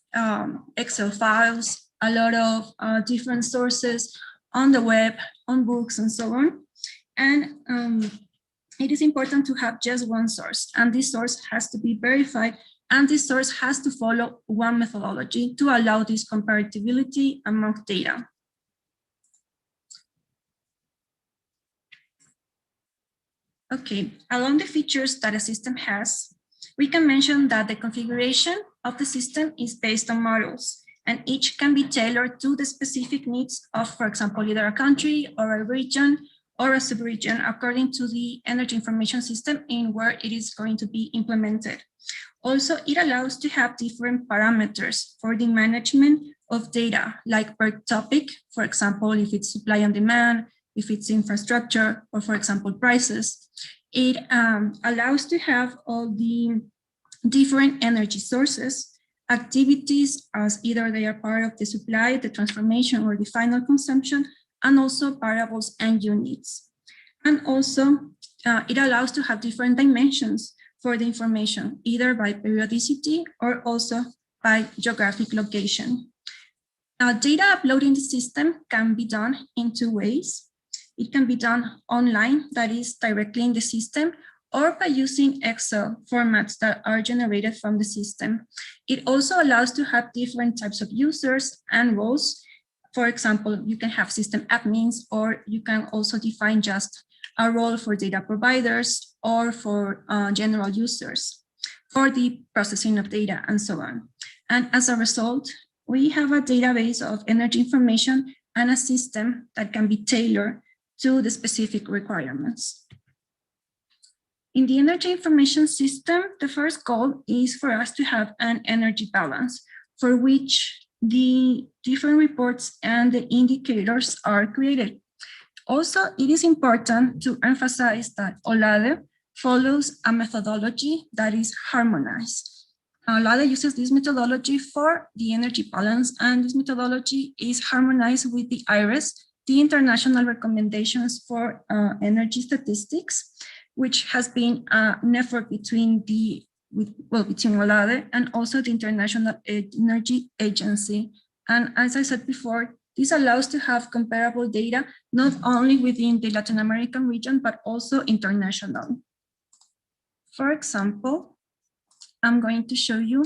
Excel files, a lot of different sources on the web, on books, and so on. And it is important to have just one source, and this source has to be verified, and this source has to follow one methodology to allow this comparability among data. Okay, along the features that a system has, we can mention that the configuration of the system is based on models, and each can be tailored to the specific needs of, for example, either a country or a region or a sub-region according to the energy information system in where it is going to be implemented. Also, it allows to have different parameters for the management of data, like per topic, for example, if it's supply and demand, if it's infrastructure, or for example, prices. It allows to have all the different energy sources, activities as either they are part of the supply, the transformation, or the final consumption, and also variables and units. And also, it allows to have different dimensions for the information, either by periodicity or also by geographic location. Data uploading the system can be done in two ways. It can be done online, that is directly in the system, or by using Excel formats that are generated from the system. It also allows to have different types of users and roles. For example, you can have system admins, or you can also define just a role for data providers or for general users for the processing of data and so on. And as a result, we have a database of energy information and a system that can be tailored to the specific requirements. In the energy information system, the first goal is for us to have an energy balance for which the different reports and the indicators are created. Also, it is important to emphasize that OLADE follows a methodology that is harmonized. OLADE uses this methodology for the energy balance, and this methodology is harmonized with the IRES, the international recommendations for energy statistics, which has been an effort between between OLADE and also the International Energy Agency. And as I said before, this allows to have comparable data, not only within the Latin American region, but also international. For example, I'm going to show you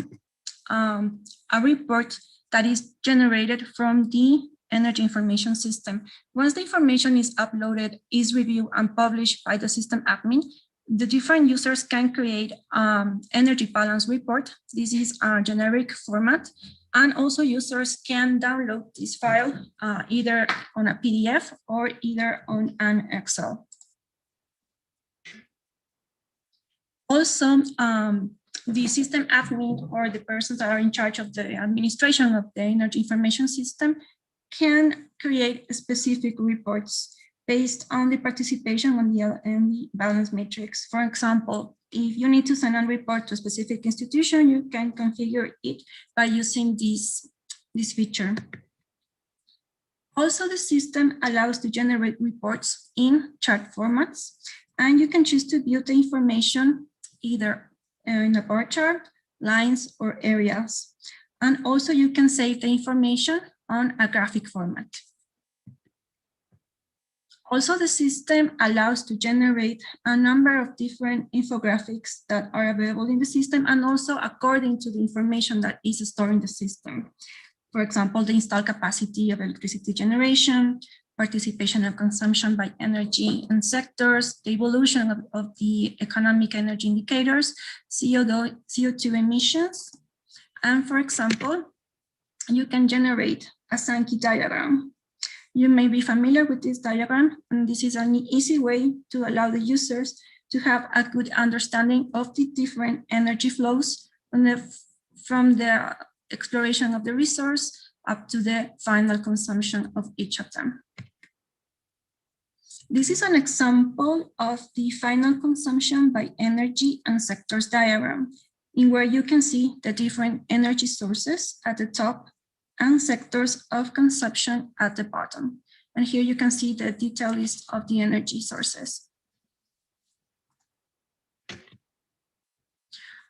a report that is generated from the energy information system. Once the information is uploaded, is reviewed and published by the system admin, the different users can create energy balance report. This is a generic format, and also users can download this file either on a PDF or either on an Excel. Also, the system admin or the persons that are in charge of the administration of the energy information system can create specific reports based on the participation on the balance matrix. For example, if you need to send a report to a specific institution, you can configure it by using this feature. Also, the system allows to generate reports in chart formats, and you can choose to view the information either in a bar chart, lines, or areas. And also you can save the information on a graphic format. Also, the system allows to generate a number of different infographics that are available in the system and also according to the information that is stored in the system. For example, the installed capacity of electricity generation, participation and consumption by energy and sectors, the evolution of the economic energy indicators, CO2 emissions. And for example, you can generate a Sankey diagram. You may be familiar with this diagram, and this is an easy way to allow the users to have a good understanding of the different energy flows from the exploration of the resource up to the final consumption of each of them. This is an example of the final consumption by energy and sectors diagram, in where you can see the different energy sources at the top and sectors of consumption at the bottom. And here you can see the detailed list of the energy sources.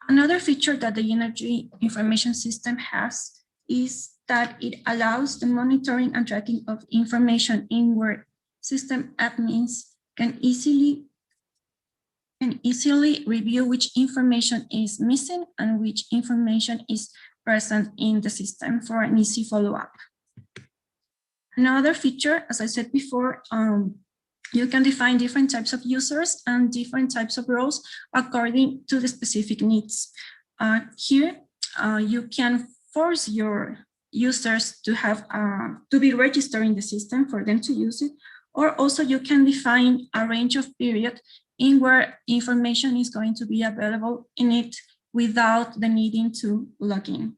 Another feature that the energy information system has is that it allows the monitoring and tracking of information in where system admins can easily review which information is missing and which information is present in the system for an easy follow-up. Another feature, as I said before, you can define different types of users and different types of roles according to the specific needs. Here, you can force your users to have to be registered in the system for them to use it, or also you can define a range of period in where information is going to be available in it without the needing to log in.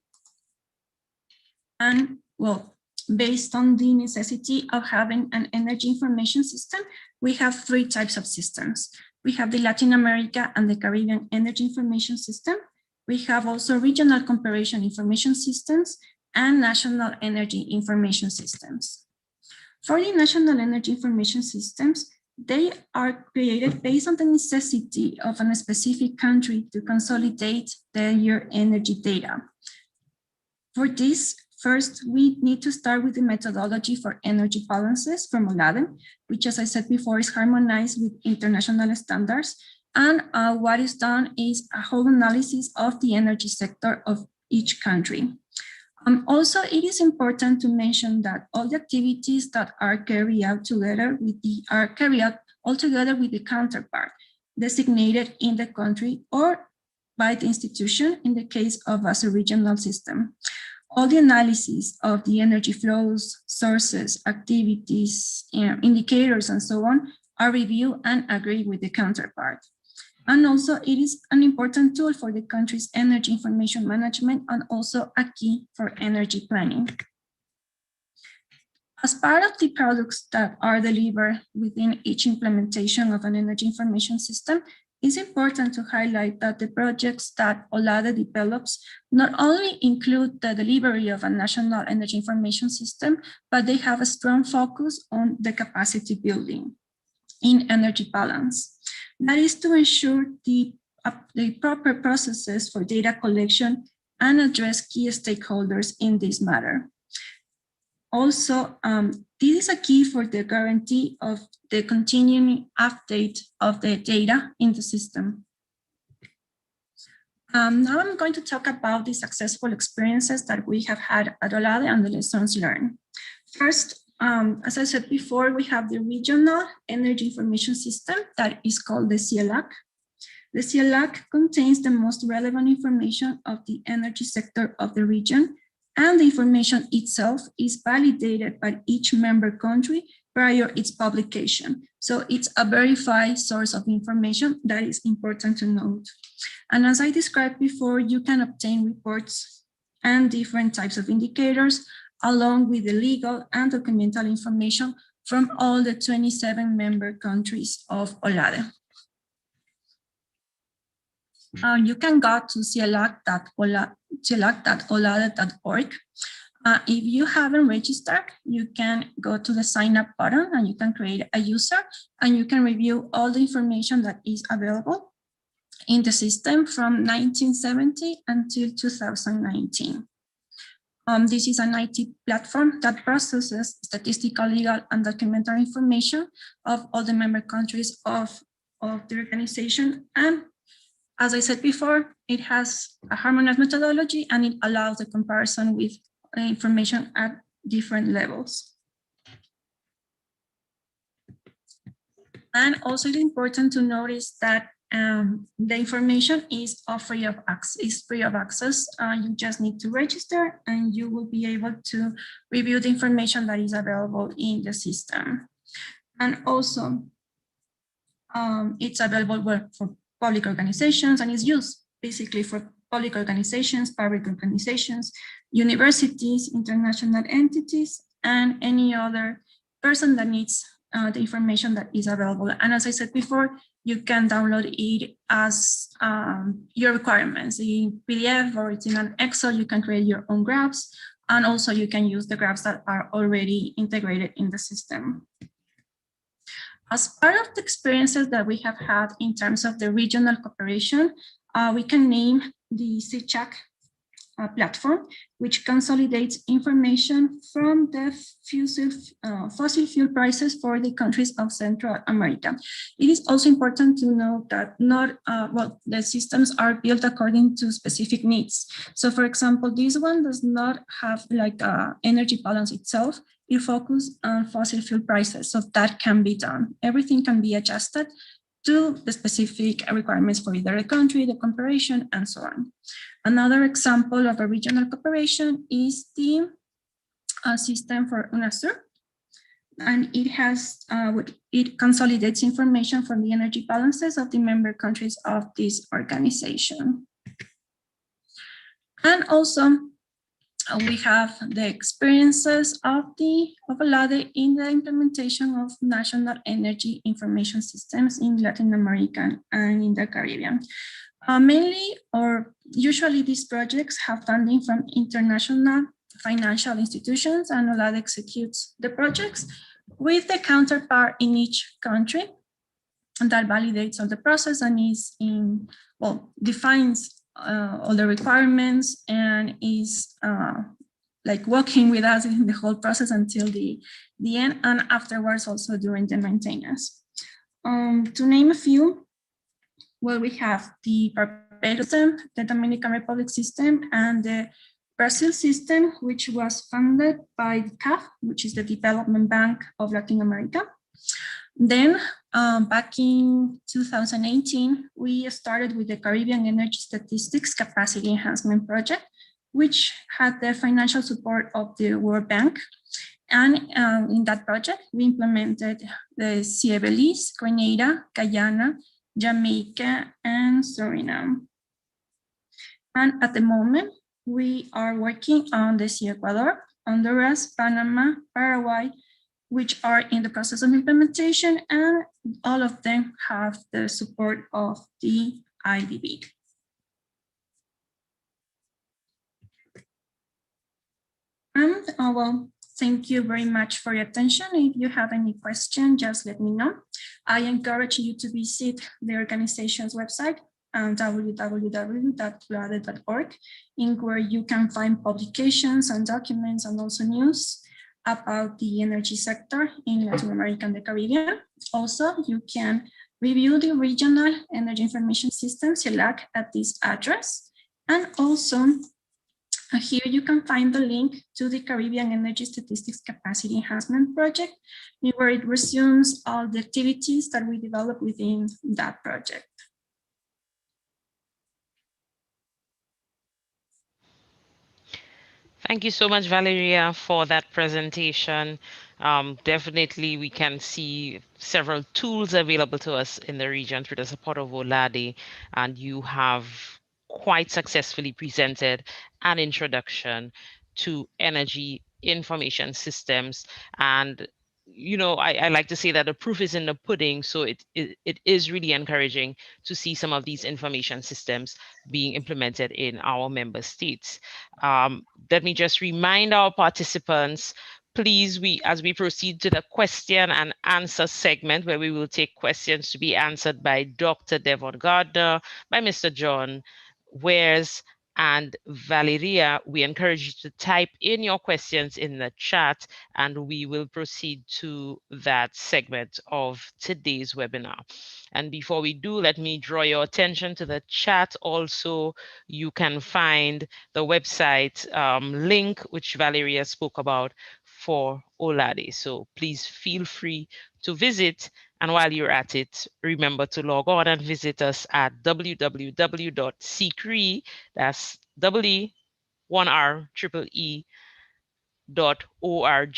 And well, based on the necessity of having an energy information system, we have three types of systems. We have the Latin America and the Caribbean Energy Information System. We have also regional comparison information systems and national energy information systems. For the national energy information systems, they are created based on the necessity of a specific country to consolidate their energy data. For this, first, we need to start with the methodology for energy balances from OLADE, which, as I said before, is harmonized with international standards. And what is done is a whole analysis of the energy sector of each country. Also, it is important to mention that all the activities that are carried out together with the counterpart designated in the country or by the institution in the case of as a regional system. All the analysis of the energy flows, sources, activities, indicators, and so on are reviewed and agreed with the counterpart. And also it is an important tool for the country's energy information management and also a key for energy planning. As part of the products that are delivered within each implementation of an energy information system, it's important to highlight that the projects that OLADE develops not only include the delivery of a national energy information system, but they have a strong focus on the capacity building in energy balance. That is to ensure the proper processes for data collection and address key stakeholders in this matter. Also, this is a key for the guarantee of the continuing update of the data in the system. Now I'm going to talk about the successful experiences that we have had at OLADE and the lessons learned. First, as I said before, we have the regional energy information system that is called the CLAC. The CLAC contains the most relevant information of the energy sector of the region, and the information itself is validated by each member country prior its publication. So it's a verified source of information that is important to note. And as I described before, you can obtain reports and different types of indicators along with the legal and documental information from all the 27 member countries of OLADE. You can go to CLAC.olade.org. If you haven't registered, you can go to the sign up button and you can create a user and you can review all the information that is available in the system from 1970 until 2019. This is an IT platform that processes statistical, legal, and documental information of all the member countries of the organization. And as I said before, it has a harmonized methodology and it allows the comparison with information at different levels. And also it's important to notice that the information is free of access. You just need to register and you will be able to review the information that is available in the system. And also it's available for public organizations and is used basically for public organizations, private organizations, universities, international entities, and any other person that needs the information that is available. And as I said before, you can download it as your requirements, in PDF or it's in an Excel, you can create your own graphs, and also you can use the graphs that are already integrated in the system. As part of the experiences that we have had in terms of the regional cooperation, we can name the SHRoptic platform, which consolidates information from the fossil fuel prices for the countries of Central America. It is also important to note that not the systems are built according to specific needs. So for example, this one does not have like energy balance itself. It focuses on fossil fuel prices, so that can be done. Everything can be adjusted to the specific requirements for either the country, the comparison, and so on. Another example of a regional cooperation is the system for UNASUR, and it consolidates information from the energy balances of the member countries of this organization. And also, we have the experiences of OLADE in the implementation of national energy information systems in Latin America and in the Caribbean. Mainly, or usually these projects have funding from international financial institutions, and OLADE executes the projects with the counterpart in each country that validates all the process and defines all the requirements and is like working with us in the whole process until the end, and afterwards also during the maintenance. To name a few, well, we have the Barbados system, the Dominican Republic system, and the Brazil system, which was funded by the CAF, which is the Development Bank of Latin America. Then back in 2018, we started with the Caribbean Energy Statistics Capacity Enhancement Project, which had the financial support of the World Bank. And in that project, we implemented the Sierra Belize, Grenada, Guyana, Jamaica, and Suriname. And at the moment, we are working on the Ecuador, Honduras, Panama, Paraguay, which are in the process of implementation, and all of them have the support of the IDB. And well, thank you very much for your attention. If you have any question, just let me know. I encourage you to visit the organization's website, www.olade.org, in where you can find publications and documents and also news about the energy sector in Latin America and the Caribbean. Also, you can review the regional energy information system, SHRoptic, at this address. And also, here you can find the link to the Caribbean Energy Statistics Capacity Enhancement Project, where it resumes all the activities that we develop within that project. Thank you so much, Valeria, for that presentation. Definitely, we can see several tools available to us in the region through the support of Olade, and you have quite successfully presented an introduction to energy information systems. And I like to say that the proof is in the pudding, so it is really encouraging to see some of these information systems being implemented in our member states. Let me just remind our participants, please, as we proceed to the question and answer segment, where we will take questions to be answered by Dr. Devon Gardner, by Mr. John Wares, and Valeria, we encourage you to type in your questions in the chat, and we will proceed to that segment of today's webinar. And before we do, let me draw your attention to the chat. Also, you can find the website link, which Valeria spoke about, for Olade. So please feel free to visit. And while you're at it, remember to log on and visit us at www.secre, that's .org.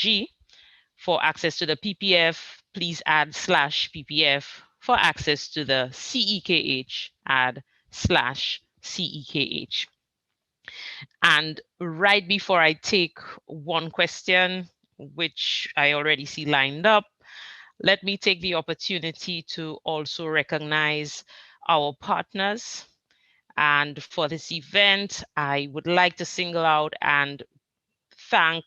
For access to the PPF, please add /PPF. For access to the CEKH, add /CEKH. And right before I take one question, which I already see lined up, let me take the opportunity to also recognize our partners. And for this event, I would like to single out and thank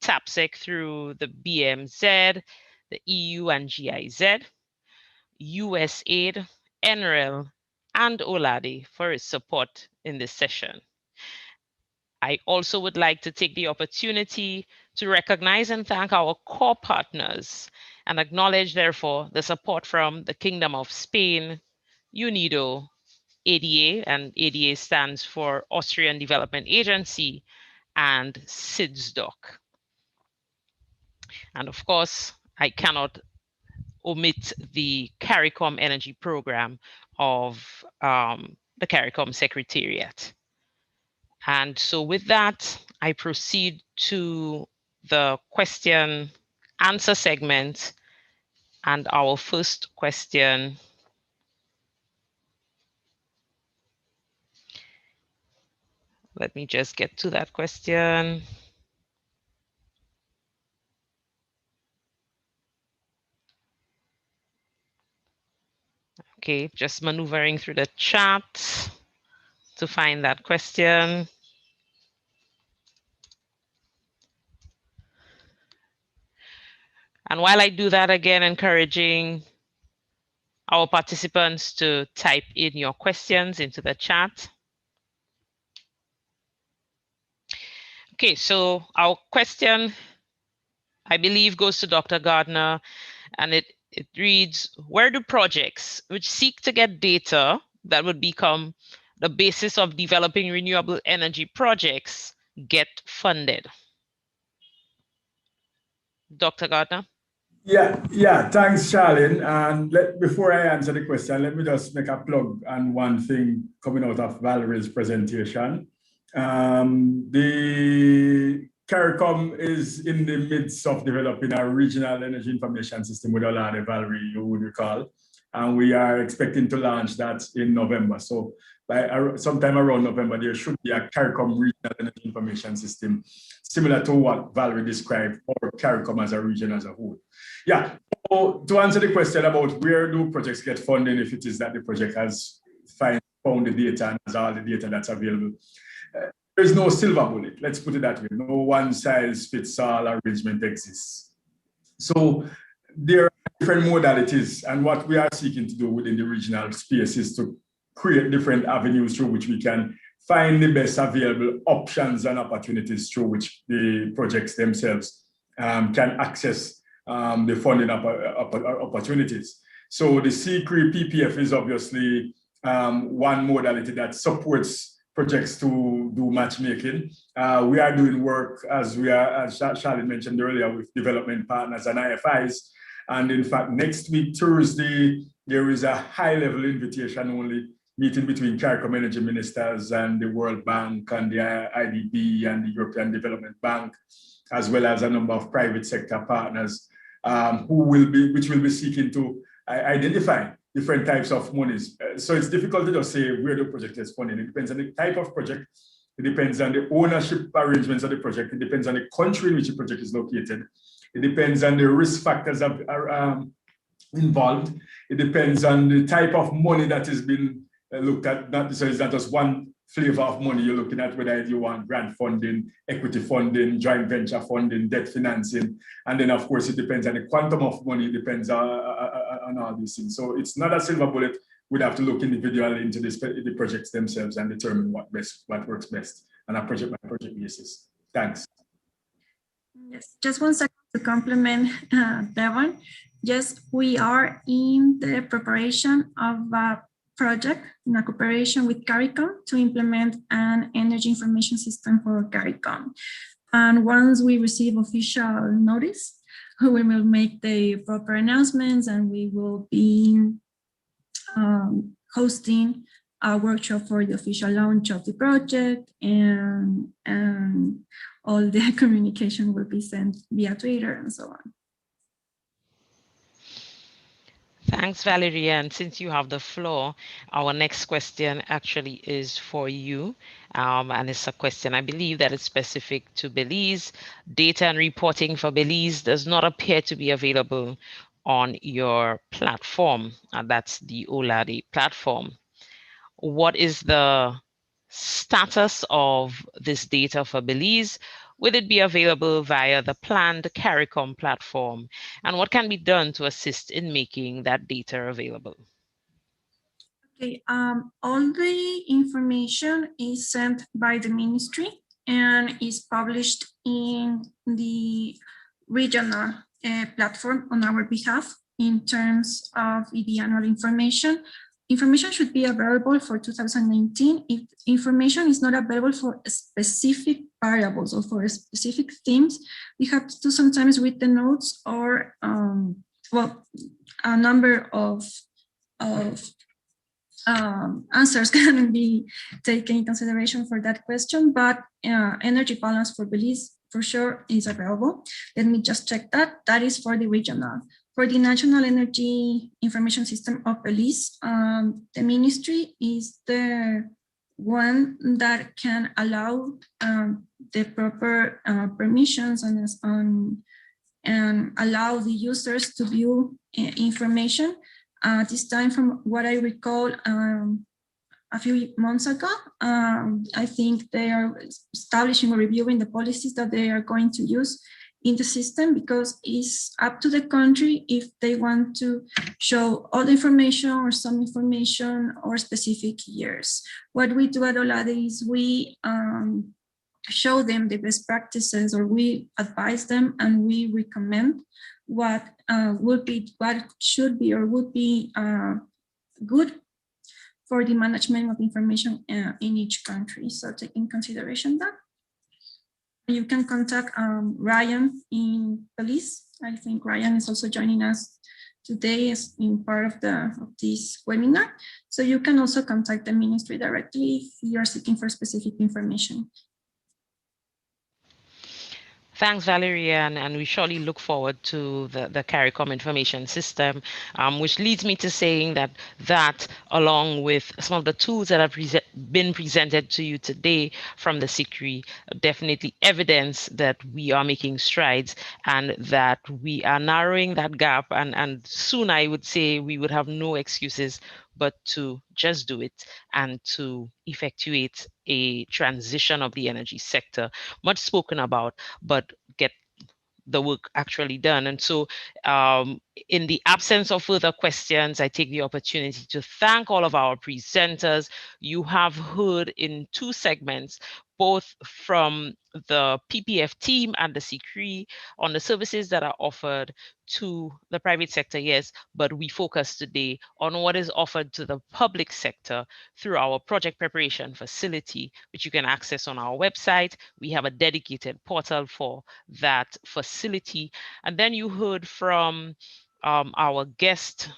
TAPSEC through the BMZ, the EU and GIZ, USAID, NREL, and Olade for its support in this session. I also would like to take the opportunity to recognize and thank our core partners and acknowledge, therefore, the support from the Kingdom of Spain, UNIDO, ADA, and ADA stands for Austrian Development Agency, and SIDSDOC. And of course, I cannot omit the CARICOM Energy Program of the CARICOM Secretariat. And so with that, I proceed to the question answer segment. And our first question let me just get to that question. Okay, just maneuvering through the chat to find that question. And while I do that, again, encouraging our participants to type in your questions into the chat. Okay, so our question, I believe, goes to Dr. Gardner, and it reads, where do projects which seek to get data that would become the basis of developing renewable energy projects get funded? Dr. Gardner? Yeah, thanks, Charlene. And before I answer the question, let me just make a plug on one thing coming out of Valerie's presentation. The CARICOM is in the midst of developing a regional energy information system with Olade, Valerie, you would recall. And we are expecting to launch that in November. So by sometime around November, there should be a CARICOM regional energy information system similar to what Valerie described, or CARICOM as a region as a whole. Yeah, so to answer the question about where do projects get funding if it is that the project has found the data and has all the data that's available. There's no silver bullet, let's put it that way. No one size fits all arrangement exists. So there are different modalities, and what we are seeking to do within the regional space is to create different avenues through which we can find the best available options and opportunities through which the projects themselves can access the funding opportunities. So the SECRE PPF is obviously one modality that supports projects to do matchmaking. We are doing work, as Charlotte mentioned earlier, with development partners and IFIs. And in fact, next week, Thursday, there is a high-level invitation-only meeting between CARICOM energy ministers and the World Bank and the IDB and the European Development Bank as well as a number of private sector partners which will be seeking to identify different types of monies. So it's difficult to just say where the project is funding. It depends on the type of project. It depends on the ownership arrangements of the project. It depends on the country in which the project is located. It depends on the risk factors involved. It depends on the type of money that is being looked at. So it's not just one flavor of money you're looking at, whether you want grant funding, equity funding, joint venture funding, debt financing. And then, of course, it depends on the quantum of money. It depends on all these things. So it's not a silver bullet. We'd have to look individually into the projects themselves and determine what works best on a project-by-project basis. Thanks. Yes, just 1 second to complement Devon. Yes, we are in the preparation of a project in a cooperation with CARICOM to implement an energy information system for CARICOM. And once we receive official notice, we will make the proper announcements, and we will be hosting a workshop for the official launch of the project, and all the communication will be sent via Twitter and so on. Thanks, Valeria. And since you have the floor, our next question actually is for you. And it's a question, I believe, that is specific to Belize. Data and reporting for Belize does not appear to be available on your platform. And that's the OLADE platform. What is the status of this data for Belize? Will it be available via the planned CARICOM platform? And what can be done to assist in making that data available? Okay, all the information is sent by the ministry and is published in the regional platform on our behalf in terms of the annual information. Information should be available for 2019. If information is not available for specific variables or for specific themes, we have to sometimes read the notes, or well, a number of answers can be taken in consideration for that question, but energy balance for Belize for sure is available. Let me just check that. That is for the regional. For the National Energy Information System of Belize, the ministry is the one that can allow the proper permissions and allow the users to view information. This time, from what I recall, a few months ago, I think they are establishing or reviewing the policies that they are going to use in the system, because it's up to the country if they want to show all the information or some information or specific years. What we do at OLADE is we show them the best practices, or we advise them and we recommend what should be or would be good for the management of information in each country. So take in consideration that. You can contact Ryan in Belize. I think Ryan is also joining us today as in part of this webinar. So you can also contact the ministry directly if you are seeking for specific information. Thanks, Valeria, and we surely look forward to the CARICOM information system, which leads me to saying that along with some of the tools that have been presented to you today from the SHRI, definitely evidence that we are making strides and that we are narrowing that gap. And soon I would say we would have no excuses but to just do it and to effectuate a transition of the energy sector, much spoken about, but get the work actually done. And so in the absence of further questions, I take the opportunity to thank all of our presenters. You have heard in 2 segments, both from the PPF team and the SHRI, on the services that are offered to the private sector, yes, but we focus today on what is offered to the public sector through our project preparation facility, which you can access on our website. We have a dedicated portal for that facility. And then you heard from our guest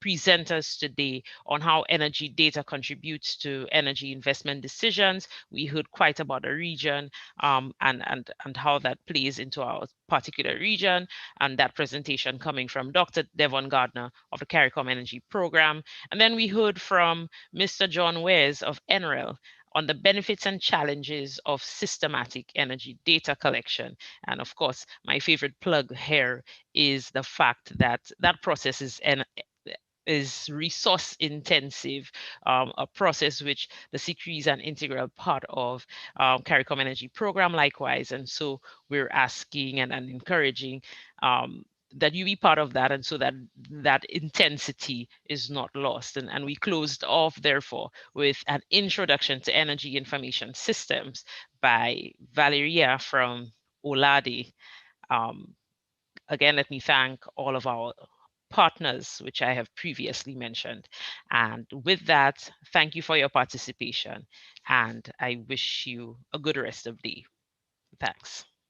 presenters today on how energy data contributes to energy investment decisions. We heard quite about the region and how that plays into our particular region, and that presentation coming from Dr. Devon Gardner of the CARICOM Energy Program. And then we heard from Mr. John Wares of NREL on the benefits and challenges of systematic energy data collection. And of course, my favorite plug here is the fact that that process is resource intensive, a process which the CCRI is an integral part of CARICOM Energy Program likewise. And so we're asking and encouraging that you be part of that, and so that that intensity is not lost. And we closed off, therefore, with an introduction to energy information systems by Valeria from Olade. Again, let me thank all of our partners, which I have previously mentioned. And with that, thank you for your participation, and I wish you a good rest of the day. Thanks.